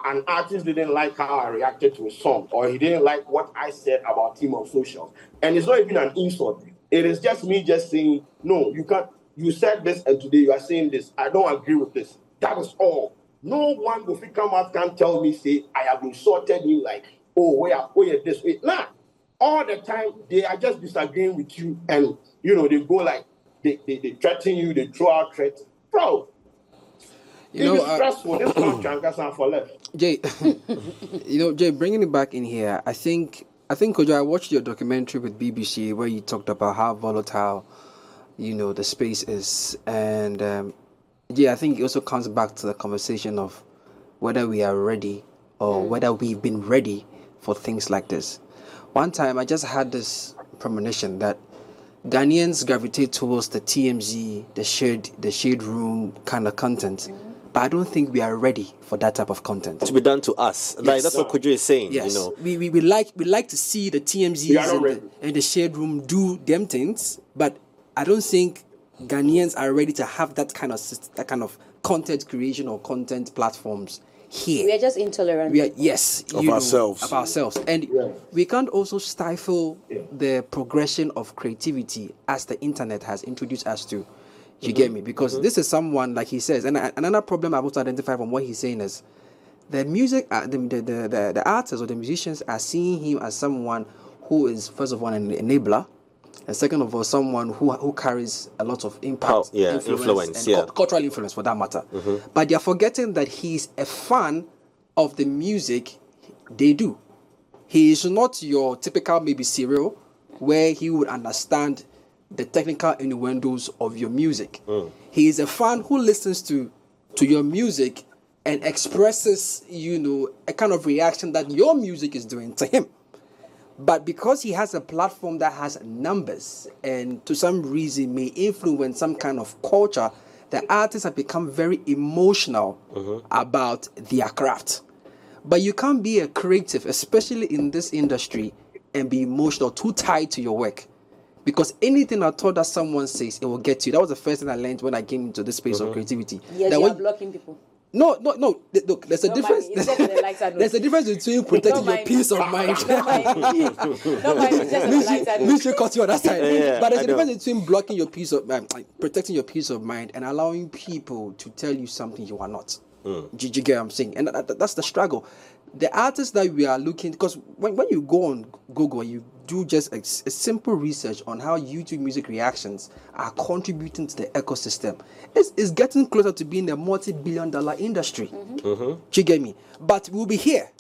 Speaker 5: an artist didn't like how I reacted to a song, or he didn't like what I said about him on social. And it's not even an insult. It is just me just saying, no, you can't. You said this, and today you are saying this. I don't agree with this. That is all. No one will come out can tell me, say, I have insulted you, like, where this way. Nah. All the time, they are just disagreeing with you, and, they go like, they threaten you, they throw out threats. Bro, it's stressful. This can't for left.
Speaker 2: Jay, Jay, bringing it back in here, I think, Kwadwo, I watched your documentary with BBC where you talked about how volatile, the space is. And, I think it also comes back to the conversation of whether we are ready or whether we've been ready for things like this. One time, I just had this premonition that Ghanaians gravitate towards the TMZ, the shade room kind of content. But I don't think we are ready for that type of content
Speaker 1: to be done to us. Yes. Like that's what Kwadwo is saying.
Speaker 2: Yes. We like to see the TMZs and the shade room do them things, but I don't think Ghanaians are ready to have that kind of content creation or content platforms here.
Speaker 4: We are just intolerant.
Speaker 2: We are
Speaker 3: of ourselves.
Speaker 2: And we can't also stifle the progression of creativity as the internet has introduced us to. You get me? Because this is someone, like he says, and another problem I've also identified from what he's saying is the music, the artists or the musicians are seeing him as someone who is, first of all, an enabler, and second of all, someone who carries a lot of impact,
Speaker 1: influence,
Speaker 2: and cultural influence for that matter. But they're forgetting that he's a fan of the music they do. He is not your typical maybe serial where he would understand the technical innuendos of your music. He is a fan who listens to your music and expresses, a kind of reaction that your music is doing to him. But because he has a platform that has numbers and to some reason may influence some kind of culture, the artists have become very emotional about their craft. But you can't be a creative, especially in this industry, and be emotional, too tied to your work. Because anything I thought that someone says, it will get to you. That was the first thing I learned when I came into this space of creativity.
Speaker 4: Yes, you are blocking people.
Speaker 2: No. Look, there's a difference. There's a difference between protecting your peace of mind. We should cut you on that side. But there's a difference between blocking your peace of mind, protecting your peace of mind, and allowing people to tell you something you are not. Do you get what I'm saying? And that's the struggle. The artists that we are looking, because when you go on Google, you do just a simple research on how YouTube music reactions are contributing to the ecosystem. It's getting closer to being a multi-billion-dollar industry. Do you get me? But we'll be here.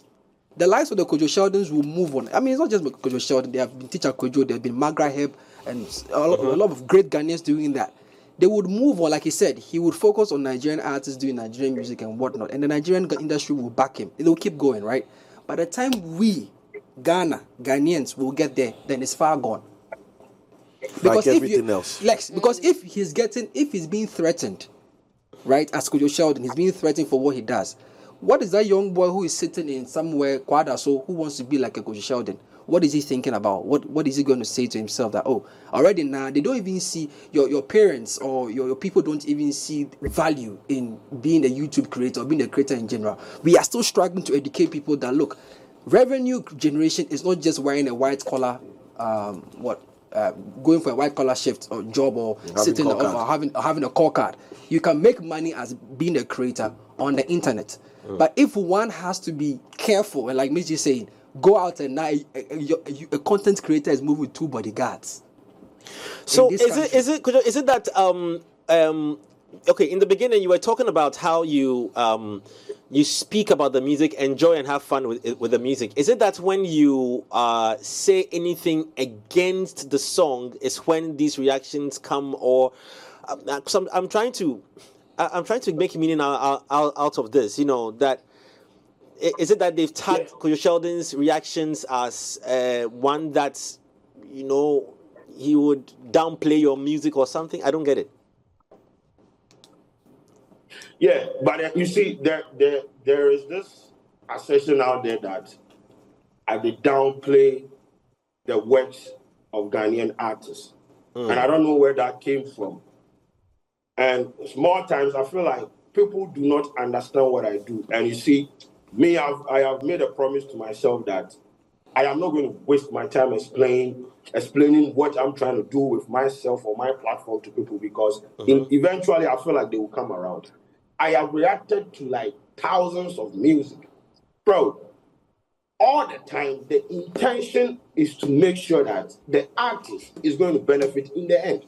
Speaker 2: The likes of the Kwadwo Sheldons will move on. I mean, it's not just Kwadwo Sheldon. There have been Teacher Kwadwo, there have been Magra Heb, and a lot of great Ghanaians doing that. They would move on, like he said, he would focus on Nigerian artists doing Nigerian music and whatnot, and the Nigerian industry will back him. It will keep going, right? By the time we, Ghanaians, will get there, then it's far gone.
Speaker 3: Because like everything else.
Speaker 2: Because if he's being threatened, right, as Kwadwo Sheldon, he's being threatened for what he does. What is that young boy who is sitting in somewhere, Kwadwo, who wants to be like a Kwadwo Sheldon? What is he thinking about? What is he going to say to himself that, already now they don't even see your parents or your people don't even see value in being a YouTube creator or being a creator in general. We are still struggling to educate people that look, revenue generation is not just wearing a white collar, going for a white collar shift or job or sitting or having a call card. You can make money as being a creator on the internet. But if one has to be careful, and like Mitch is saying, go out and now a content creator is moving with 2 bodyguards.
Speaker 1: So is it that okay, in the beginning you were talking about how you speak about the music, enjoy and have fun with the music. Is it that when you say anything against the song is when these reactions come, or I'm trying to make meaning out of this, that is it that they've tagged Kwadwo Sheldon's reactions as one that's, he would downplay your music or something? I don't get it.
Speaker 5: Yeah, but you see, there is this assertion out there that I would downplay the works of Ghanaian artists. And I don't know where that came from. And small times, I feel like people do not understand what I do. And you see, I have made a promise to myself that I am not going to waste my time explaining what I'm trying to do with myself or my platform to people, because eventually I feel like they will come around. I have reacted to like thousands of music. Bro, all the time, the intention is to make sure that the artist is going to benefit in the end.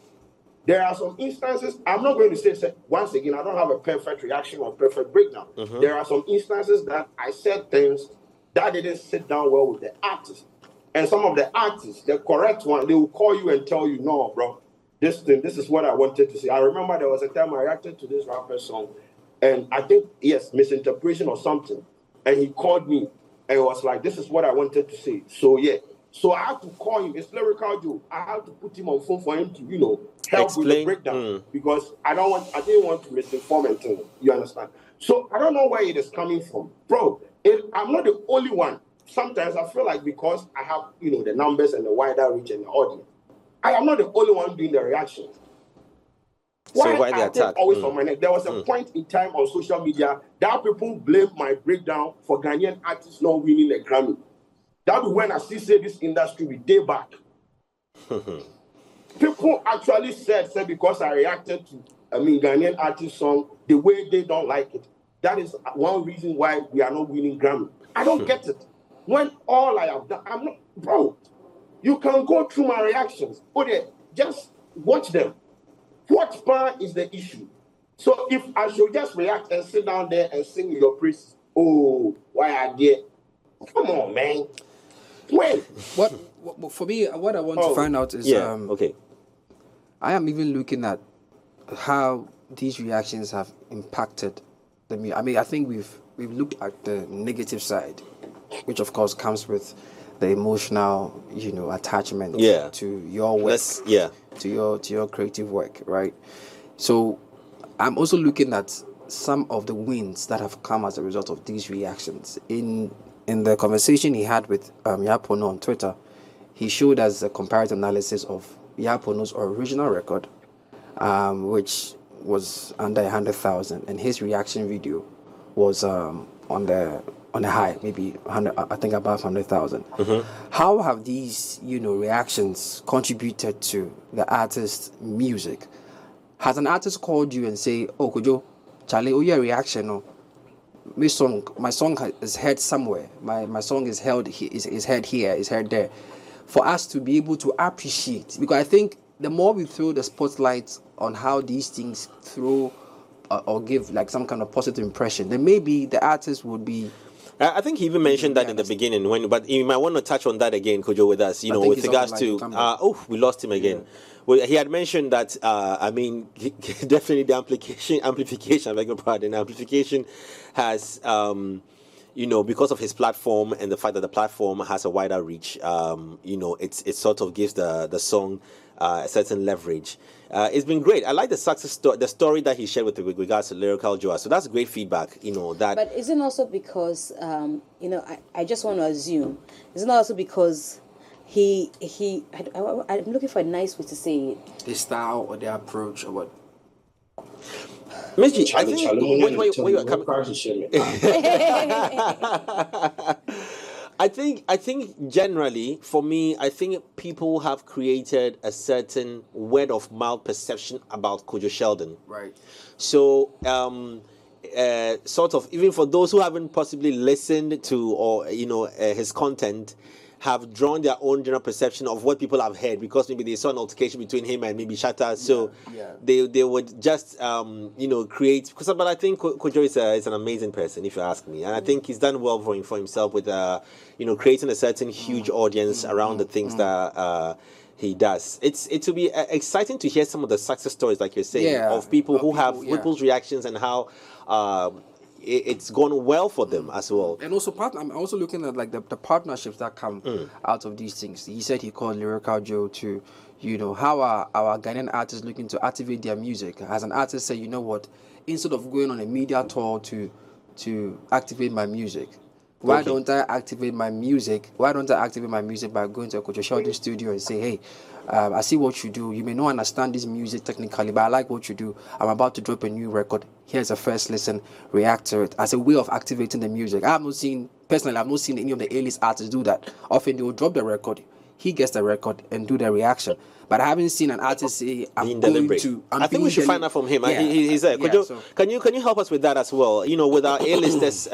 Speaker 5: There are some instances, I'm not going to say, once again, I don't have a perfect reaction or perfect breakdown. There are some instances that I said things that didn't sit down well with the artist. And some of the artists, the correct one, they will call you and tell you, no, bro, this is what I wanted to say. I remember there was a time I reacted to this rapper song, and I think, misinterpretation or something. And he called me, and it was like, this is what I wanted to say. So, yeah. So I had to call him. It's lyrical Joe. I had to put him on phone for him to, help with the breakdown, because I didn't want to misinform anything. You understand? So I don't know where it is coming from, bro. I'm not the only one. Sometimes I feel like because I have, the numbers and the wider reach and the audience, I am not the only one doing the reactions.
Speaker 1: Why the attack?
Speaker 5: Always on my neck. There was a point in time on social media that people blame my breakdown for Ghanaian artists not winning a Grammy. That was when I say this industry will day back. People actually said because I reacted to Ghanaian artist song the way they don't like it. That is one reason why we are not winning Grammy. I don't get it. When all I have done, I'm not, bro. You can go through my reactions. Okay, just watch them. What part is the issue? So if I should just react and sit down there and sing your praise, oh, why I did? Come on, man. Wait.
Speaker 2: What for me? What I want to find out is
Speaker 1: okay.
Speaker 2: I am even looking at how these reactions have impacted the music. I mean, I think we've looked at the negative side, which of course comes with the emotional, attachment to your work, to your creative work, right? So I'm also looking at some of the wins that have come as a result of these reactions. In the conversation he had with YAA PONO on Twitter, he showed us a comparative analysis of YAA PONO's original record, which was under 100,000, and his reaction video was on the high, maybe 100, I think above 100,000. How have these reactions contributed to the artist's music? Has an artist called you and say, "Oh, Kwadwo, Charlie, oh, your reaction, no, my song is heard somewhere. My song is held is heard here, is heard there," for us to be able to appreciate? Because I think the more we throw the spotlight on how these things throw or give like some kind of positive impression, then maybe the artist would be.
Speaker 1: I think he even mentioned that in the beginning, but you might want to touch on that again, Kwadwo, with us, with regards to, we lost him again. Yeah. Well, he had mentioned that, definitely the amplification, I beg your pardon, amplification has, because of his platform and the fact that the platform has a wider reach, it sort of gives the song a certain leverage. It's been great. I like the success the story that he shared with regards to Lyrical Joa. So that's great feedback. That.
Speaker 4: But isn't also because I just want to assume, isn't also because I'm looking for a nice way to say it.
Speaker 2: The style or the approach or what?
Speaker 1: Miss G, I think where you are coming. I think generally, for me, I think people have created a certain word of mouth perception about Kwadwo Sheldon.
Speaker 2: Right.
Speaker 1: So, sort of, even for those who haven't possibly listened to or his content, have drawn their own general perception of what people have heard, because maybe they saw an altercation between him and maybe Shatta, so they would just create. But I think Kwadwo is an amazing person, if you ask me, and I think he's done well for himself with creating a certain huge audience around the things that he does. It will be exciting to hear some of the success stories, like you're saying, of people who have people's reactions and how it's gone well for them as well.
Speaker 2: And also, I'm also looking at like the partnerships that come out of these things. He said he called Lyrical Joe to, how are our Ghanaian artists looking to activate their music? As an artist say, what, instead of going on a media tour to activate my music, why don't I activate my music? Why don't I activate my music by going to a Kwadwo Sheldon studio and say, hey, I see what you do. You may not understand this music technically, but I like what you do. I'm about to drop a new record. Here's a first listen, react to it as a way of activating the music. I've not seen any of the A-list artists do that. Often they will drop the record, he gets the record and do the reaction. But I haven't seen an artist say, I
Speaker 1: think we should find out from him. Yeah. He's there. Can you help us with that as well? With our A-listers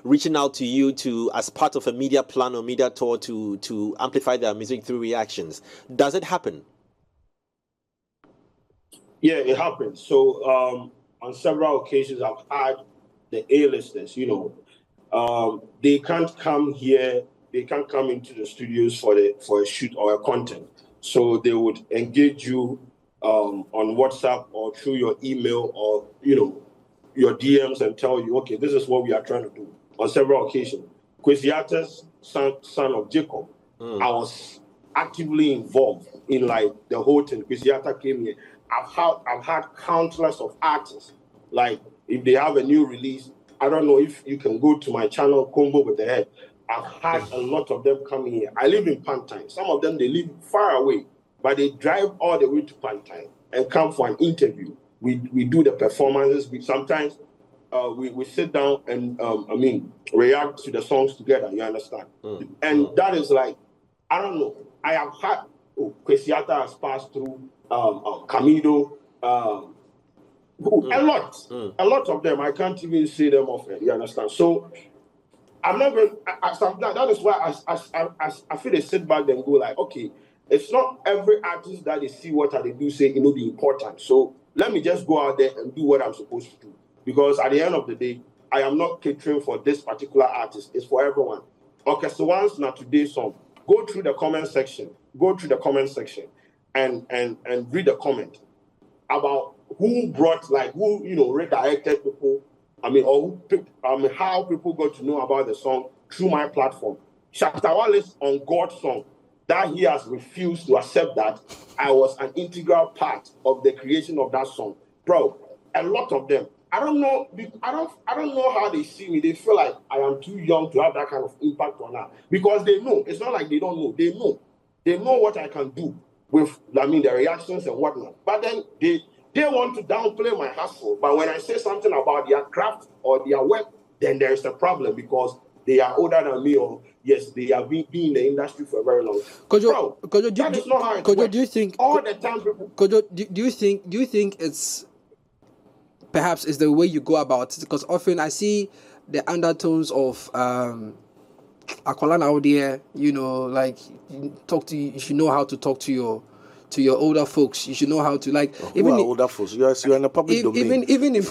Speaker 1: reaching out to you as part of a media plan or media tour to amplify their music through reactions. Does it happen?
Speaker 5: Yeah, it happens. So on several occasions, I've had the A-listers. They can't come here. They can't come into the studios for a shoot or a content. So they would engage you on WhatsApp or through your email or your DMs and tell you, okay, this is what we are trying to do. On several occasions, Kwesiata's son of Jacob, I was actively involved in like the whole thing. Kwesiata came here. I've had countless of artists. Like if they have a new release, I don't know if you can go to my channel, Combo with the Head. I've had a lot of them coming here. I live in Pantine. Some of them, they live far away, but they drive all the way to Pantine and come for an interview. We do the performances. Sometimes we sit down and, react to the songs together, you understand? And that is like, I don't know. I have had, Kwesiata has passed through, Camido, a lot of them. I can't even say them often, you understand? So, I'm not going. Sometimes that is why I feel they sit back and go like, okay, it's not every artist that they see what they do say be important. So let me just go out there and do what I'm supposed to do. Because at the end of the day, I am not catering for this particular artist. It's for everyone. Okay, so once now today's song, go through the comment section. Go through the comment section and read the comment about who brought, like, who redirected people. I mean, or how people got to know about the song through my platform. Shatta Wale's on God's song, that he has refused to accept that I was an integral part of the creation of that song. Bro, a lot of them, I don't know how they see me. They feel like I am too young to have that kind of impact on that. Because they know. It's not like they don't know. They know. They know what I can do with, the reactions and whatnot. But then they want to downplay my hustle. But when I say something about their craft or their work, then there's a problem because they are older than me, or yes, they have been in the industry for a very long time.
Speaker 2: Kwadwo,
Speaker 5: that is not how it works.
Speaker 2: Do you think
Speaker 5: all the time people...
Speaker 2: Kwadwo, do you think it's perhaps it's the way you go about it? Because often I see the undertones of Aqualana out there, like you should know how to talk to your older folks. You should know how to
Speaker 3: even older folks. You're in a public domain.
Speaker 2: Even in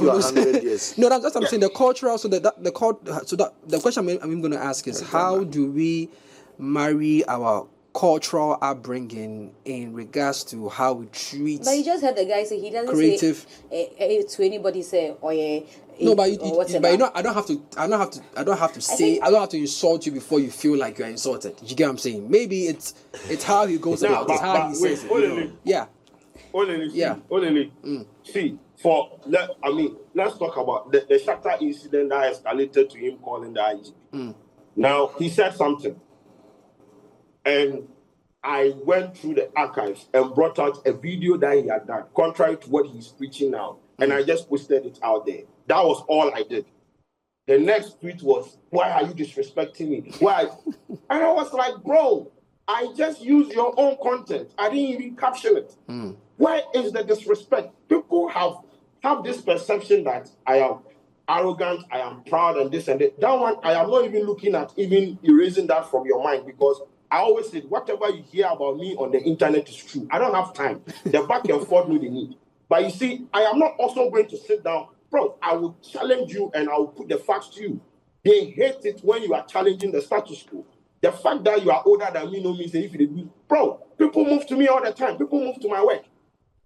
Speaker 3: yes.
Speaker 2: No, that's what I'm saying. The cultural. So the question I'm going to ask is, how do we marry our cultural upbringing in regards to how we treat?
Speaker 4: But you just heard the guy say he doesn't
Speaker 2: creative
Speaker 4: say to anybody say, oh yeah.
Speaker 2: No, but I don't have to say, I don't have to insult you before you feel like you're insulted. You get what I'm saying? Maybe it's how he goes about it, it's how he says it. Yeah.
Speaker 5: See, let's talk about the Shatta incident that escalated to him calling the IGP. Now, he said something. And I went through the archives and brought out a video that he had done, contrary to what he's preaching now. And I just posted it out there. That was all I did. The next tweet was, why are you disrespecting me? Why? And I was like, bro, I just used your own content. I didn't even caption it. Where is the disrespect? People have this perception that I am arrogant, I am proud, and this and that. That one, I am not even looking at even erasing that from your mind, because I always said, whatever you hear about me on the internet is true. I don't have time. The back and forth no they need. But you see, I am not also going to sit down. Bro, I will challenge you and I will put the facts to you. They hate it when you are challenging the status quo. The fact that you are older than me no means that if you do. Bro, people move to me all the time. People move to my work.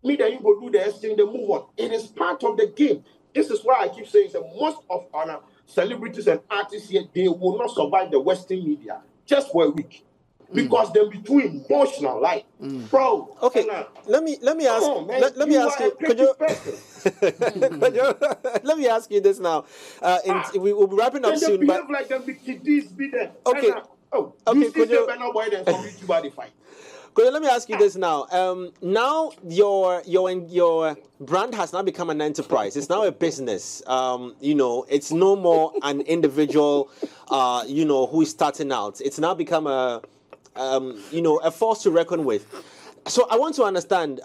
Speaker 5: Me, then you go do the exchange, they move on. It is part of the game. This is why I keep saying that most of our celebrities and artists here, they will not survive the Western media just for a week. Because they'll be too emotional, like, bro.
Speaker 1: Okay, let me ask. Let me ask you. Could you? Let me ask you this now. We will be wrapping up soon.
Speaker 5: But like them be kiddies, be there.
Speaker 1: Okay.
Speaker 5: Could you? Boy than some YouTuber fight.
Speaker 1: Let me ask you this now. Now your brand has now become an enterprise. It's now a business. It's no more an individual. Who is starting out. It's now become a force to reckon with. So I want to understand,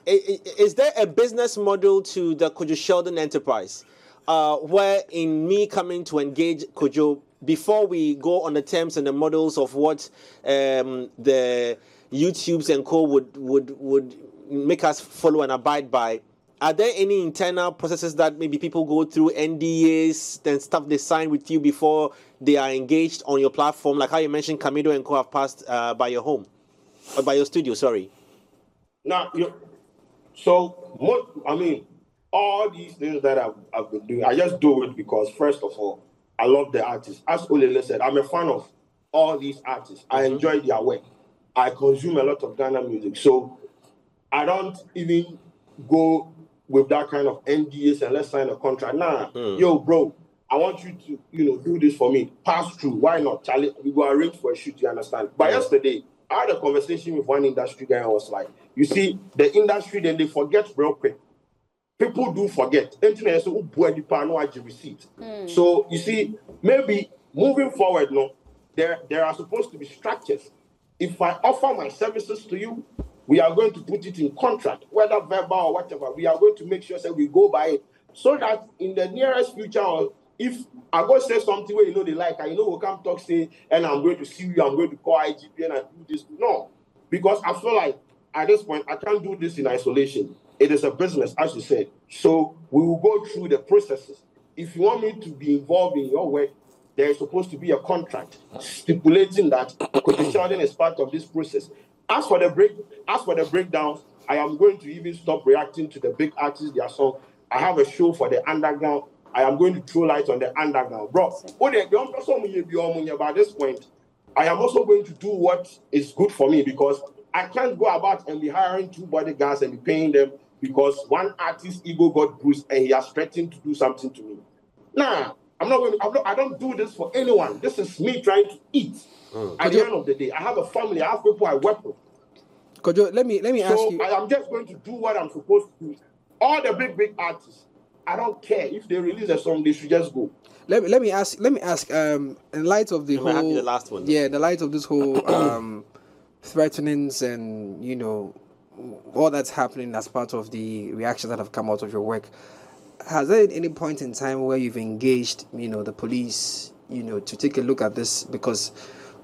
Speaker 1: is there a business model to the Kwadwo Sheldon enterprise, where in me coming to engage Kwadwo, before we go on the terms and the models of what the YouTubes and co would make us follow and abide by, are there any internal processes that maybe people go through, NDAs and stuff they sign with you before they are engaged on your platform? Like how you mentioned, Camido and co have passed by your home, or by your studio, sorry.
Speaker 5: Now, all these things that I've been doing, I just do it because, first of all, I love the artists. As Olele said, I'm a fan of all these artists. I enjoy their work. I consume a lot of Ghana music. So I don't even go with that kind of NDAs and let's sign a contract. Yo, bro, I want you to, do this for me. Pass through. Why not? Charlie, we go arrange for a shoot, you understand? But yesterday, I had a conversation with one industry guy and I was like, you see, the industry, then they forget real quick. People do forget. So, you see, maybe moving forward, there are supposed to be structures. If I offer my services to you, we are going to put it in contract, whether verbal or whatever. We are going to make sure that we go by it so that in the nearest future or if I go say something where they like, I we'll come talk, say, and I'm going to see you, I'm going to call IGP and I do this. No. Because I feel like at this point, I can't do this in isolation. It is a business, as you said. So we will go through the processes. If you want me to be involved in your work, there is supposed to be a contract stipulating that Kwadwo Sheldon is part of this process. As for the breakdowns, I am going to even stop reacting to the big artists, their song. I have a show for the underground. I am going to throw light on the underground. Bro, by this point, I am also going to do what is good for me because I can't go about and be hiring 2 bodyguards and be paying them because one artist's ego got bruised and he has threatened to do something to me. Nah, I don't do this for anyone. This is me trying to eat. At the end of the day, I have a family. I have people I work with.
Speaker 2: Kwadwo, let me ask you.
Speaker 5: I am just going to do what I'm supposed to do. All the big artists, I don't care if they release a song, they should just go.
Speaker 2: Let me ask. In light of the whole,
Speaker 1: the last one.
Speaker 2: Yeah, the light of this whole threatenings and all that's happening as part of the reactions that have come out of your work. Has there at any point in time where you've engaged, the police, to take a look at this? Because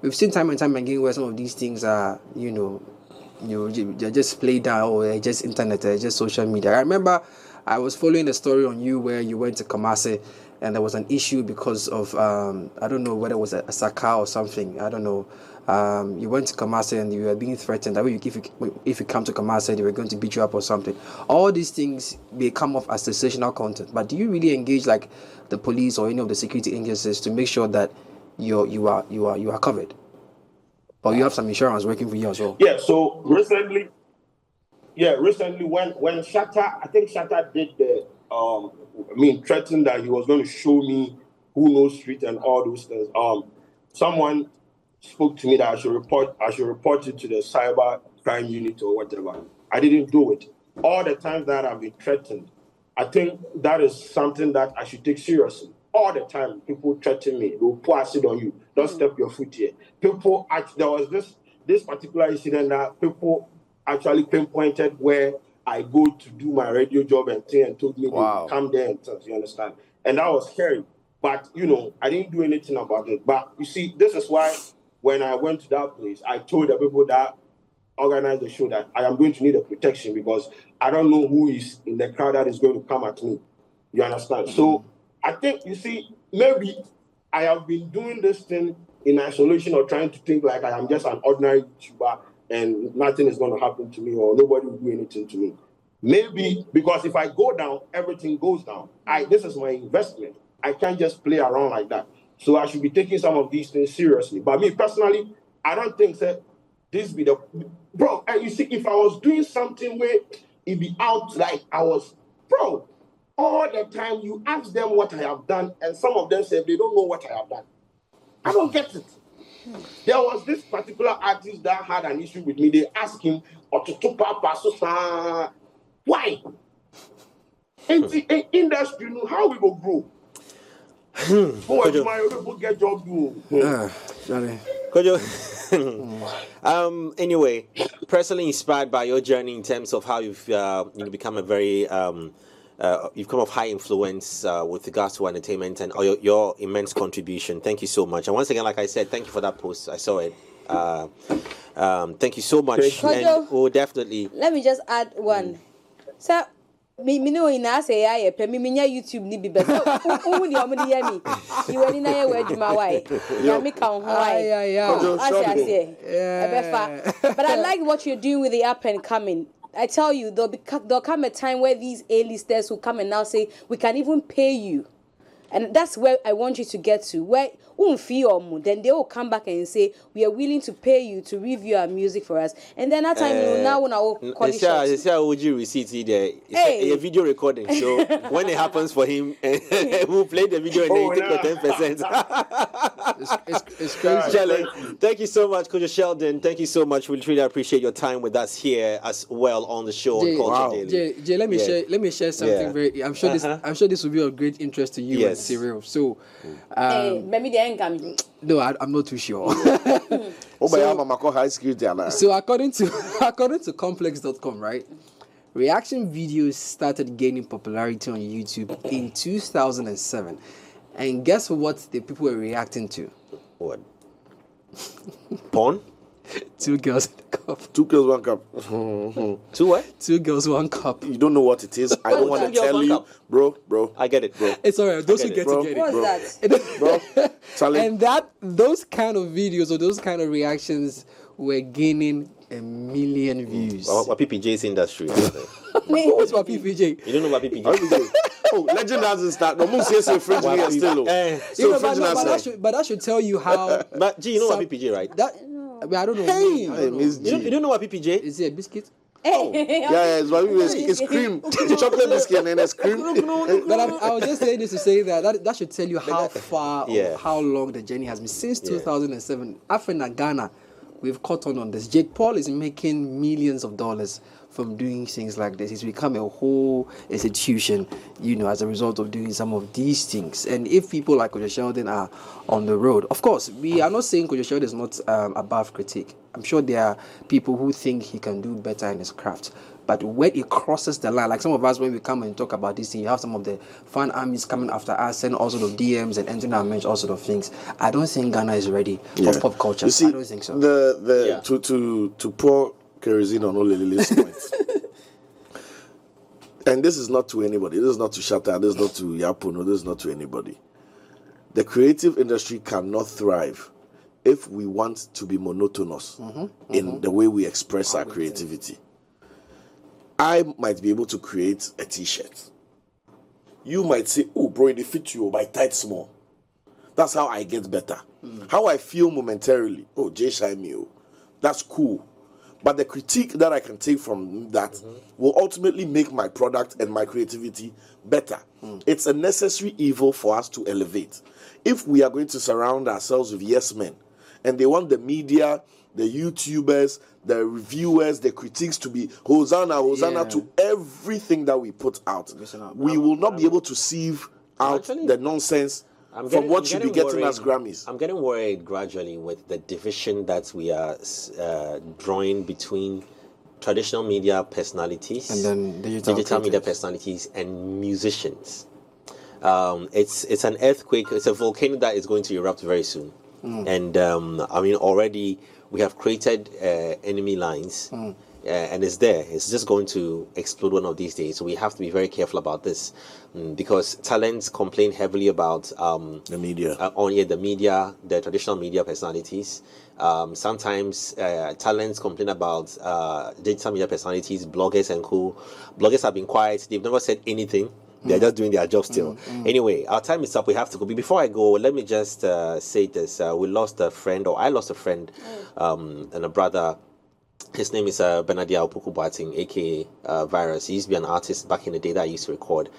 Speaker 2: we've seen time and time again where some of these things are, they're just played down or they're just internet, they're just social media. I remember I was following a story on you where you went to Kumasi and there was an issue because of, I don't know whether it was a Saka or something. I don't know. You went to Kumasi and you were being threatened that if you come to Kumasi, they were going to beat you up or something. All these things may come off as sensational content. But do you really engage like the police or any of the security agencies to make sure that you are covered? Or you have some insurance working for you as well?
Speaker 5: Yeah, so recently when Shatta, I think Shatta did the threatened that he was going to show me who knows street and all those things. Someone spoke to me that I should report it to the cyber crime unit or whatever. I didn't do it. All the times that I've been threatened, I think that is something that I should take seriously. All the time, people threaten me. They'll pour acid on you. Don't step your foot here. There was this particular incident that people actually pinpointed where I go to do my radio job and told me to come there and touch, you understand? And that was scary. But, I didn't do anything about it. But you see, this is why when I went to that place, I told the people that organized the show that I am going to need a protection because I don't know who is in the crowd that is going to come at me. You understand? Mm-hmm. So I think, you see, maybe I have been doing this thing in isolation or trying to think like I am just an ordinary YouTuber and nothing is going to happen to me or nobody will do anything to me. Maybe because if I go down, everything goes down. This is my investment. I can't just play around like that. So I should be taking some of these things seriously. But me personally, I don't think that this be the... Bro, and you see, if I was doing something where it be out like I was... Bro, all the time you ask them what I have done and some of them say they don't know what I have done. I don't get it. There was this particular artist that had an issue with me. They asked him, why? In the industry, how we go grow? Get job
Speaker 1: anyway, personally inspired by your journey in terms of how you've become a very you've come of high influence with regards to entertainment and your immense contribution. Thank you so much. And once again, like I said, thank you for that post. I saw it. Thank you so much. And we'll definitely.
Speaker 4: Let me just add one. So, me know in us say me YouTube ni be better. Who the omudi hear me? You were in a word my why. Yeah, me count why. Yeah. But I like what you're doing with the up and coming. I tell you, there'll come a time where these A-listers will come and now say, we can even pay you. And that's where I want you to get to. Where then they will come back and say, we are willing to pay you to review our music for us. And then that time, now when I will call it short.
Speaker 1: Would you receipt there? It's a video recording. So when it happens for him, we'll play the video and then you take the 10%.
Speaker 2: It's crazy.
Speaker 1: Charlie, thank you so much, Kwadwo Sheldon. Thank you so much. We really appreciate your time with us here as well on the show on Culture Daily.
Speaker 2: Jay, let me share something very. I'm sure this will be of great interest to you and Cyril. So, no, I'm not too sure. So according to complex.com, right? Reaction videos started gaining popularity on YouTube in 2007. And guess what the people were reacting to?
Speaker 1: What? Porn?
Speaker 2: 2 girls in a cup.
Speaker 3: 2 girls, 1 cup.
Speaker 1: 2 what?
Speaker 2: 2 girls, 1 cup.
Speaker 3: You don't know what it is. I don't want to
Speaker 1: 2 girls,
Speaker 3: tell
Speaker 1: 1
Speaker 3: you,
Speaker 1: cup.
Speaker 3: bro.
Speaker 1: I get it, bro.
Speaker 2: It's alright. Those who
Speaker 1: get
Speaker 2: get
Speaker 1: it,
Speaker 2: to
Speaker 3: bro.
Speaker 2: get it.
Speaker 4: What's that?
Speaker 3: Bro, Charlie.
Speaker 2: And those kind of videos or those kind of reactions were gaining 1 million views.
Speaker 1: What PPJ's industry?
Speaker 2: What's about PPJ?
Speaker 1: You don't know about PPJ?
Speaker 3: Oh, legend hasn't started. No, Moon says fridge here still.
Speaker 2: You know, but that should tell you how.
Speaker 1: But G, you know what PPJ, right?
Speaker 2: That I don't know.
Speaker 3: Hey,
Speaker 2: I don't know.
Speaker 3: Miss G.
Speaker 1: You don't know what PPJ?
Speaker 2: Is it a biscuit?
Speaker 3: Yeah, it's cream. It's chocolate biscuit and then it's cream.
Speaker 2: But I was just saying this to say that should tell you how far or how long the journey has been. Since 2007, Africa and Ghana, we've caught on this. Jake Paul is making millions of dollars from doing things like this. He's become a whole institution, as a result of doing some of these things. And if people like Kwadwo Sheldon are on the road, of course, we are not saying Kwadwo Sheldon is not above critique. I'm sure there are people who think he can do better in his craft. But when it crosses the line, like some of us, when we come and talk about this thing, you have some of the fan armies coming after us, sending all sort of DMs and entering our mentions, all sort of things. I don't think Ghana is ready for pop culture.
Speaker 3: You see,
Speaker 2: I don't think so.
Speaker 3: To pour kerosene on Olelele's point. And this is not to anybody. This is not to Shatta. This is not to YAA PONO. This is not to anybody. The creative industry cannot thrive if we want to be monotonous in the way we express our creativity. I might be able to create a t-shirt. You might say, oh, bro, it fit you, but tight small. That's how I get better. How I feel momentarily. Oh, Jay Shaimio. That's cool. But the critique that I can take from that will ultimately make my product and my creativity better. It's a necessary evil for us to elevate. If we are going to surround ourselves with yes men, and they want the media, the YouTubers, the reviewers, the critiques to be Hosanna to everything that we put out, we will not be able to sieve out the nonsense from what should be getting us Grammys.
Speaker 1: I'm getting worried gradually with the division that we are drawing between traditional media personalities
Speaker 2: and then digital
Speaker 1: media personalities and musicians. It's an earthquake. It's a volcano that is going to erupt very soon. And already we have created enemy lines. And it's there. It's just going to explode one of these days. So we have to be very careful about this, because talents complain heavily about
Speaker 3: the media.
Speaker 1: The media, the traditional media personalities. Sometimes talents complain about digital media personalities, bloggers and co. Bloggers have been quiet. They've never said anything. They're just doing their job still. Anyway, our time is up. We have to go. Before I go, let me just say this. I lost a friend and a brother. His name is Benadia Opoku Boateng, aka Virus. He used to be an artist back in the day that I used to record.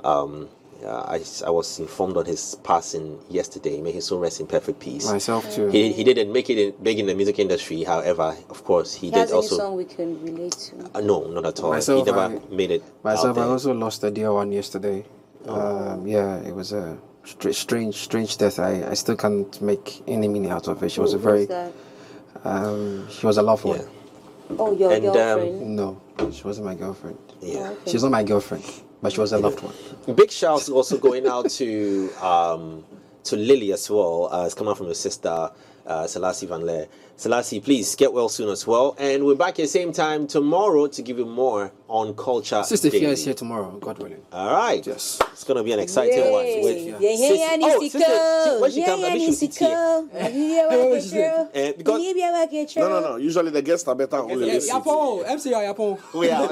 Speaker 1: I was informed on his passing yesterday. May his soul rest in perfect peace.
Speaker 2: Myself too.
Speaker 1: He didn't make it big in the music industry. However, of course, he did also.
Speaker 4: Song we can relate to?
Speaker 1: No, not at all.
Speaker 2: Myself,
Speaker 1: he never made it.
Speaker 2: Myself, I also lost a dear one yesterday. It was a strange death. I still can't make any meaning out of it. She was she was a loved one.
Speaker 1: Yeah.
Speaker 4: Oh, your girlfriend?
Speaker 2: No, she wasn't my girlfriend.
Speaker 1: Yeah.
Speaker 4: Oh, okay.
Speaker 2: She's not my girlfriend, but she was a loved one.
Speaker 1: Big shouts also going out to Lily as well. It's coming out from your sister, Selassie Van Leer. Selassie, please get well soon as well. And we're back at the same time tomorrow to give you more on Culture
Speaker 2: Sister
Speaker 1: Daily.
Speaker 2: Fia is here tomorrow, God willing.
Speaker 1: All right.
Speaker 2: Yes.
Speaker 1: It's going to be an exciting one. When she comes, I wish she was here. Because
Speaker 3: No. Usually the guests are better on Olelele's seat.
Speaker 2: Yapo, MC Yapo.
Speaker 1: we are.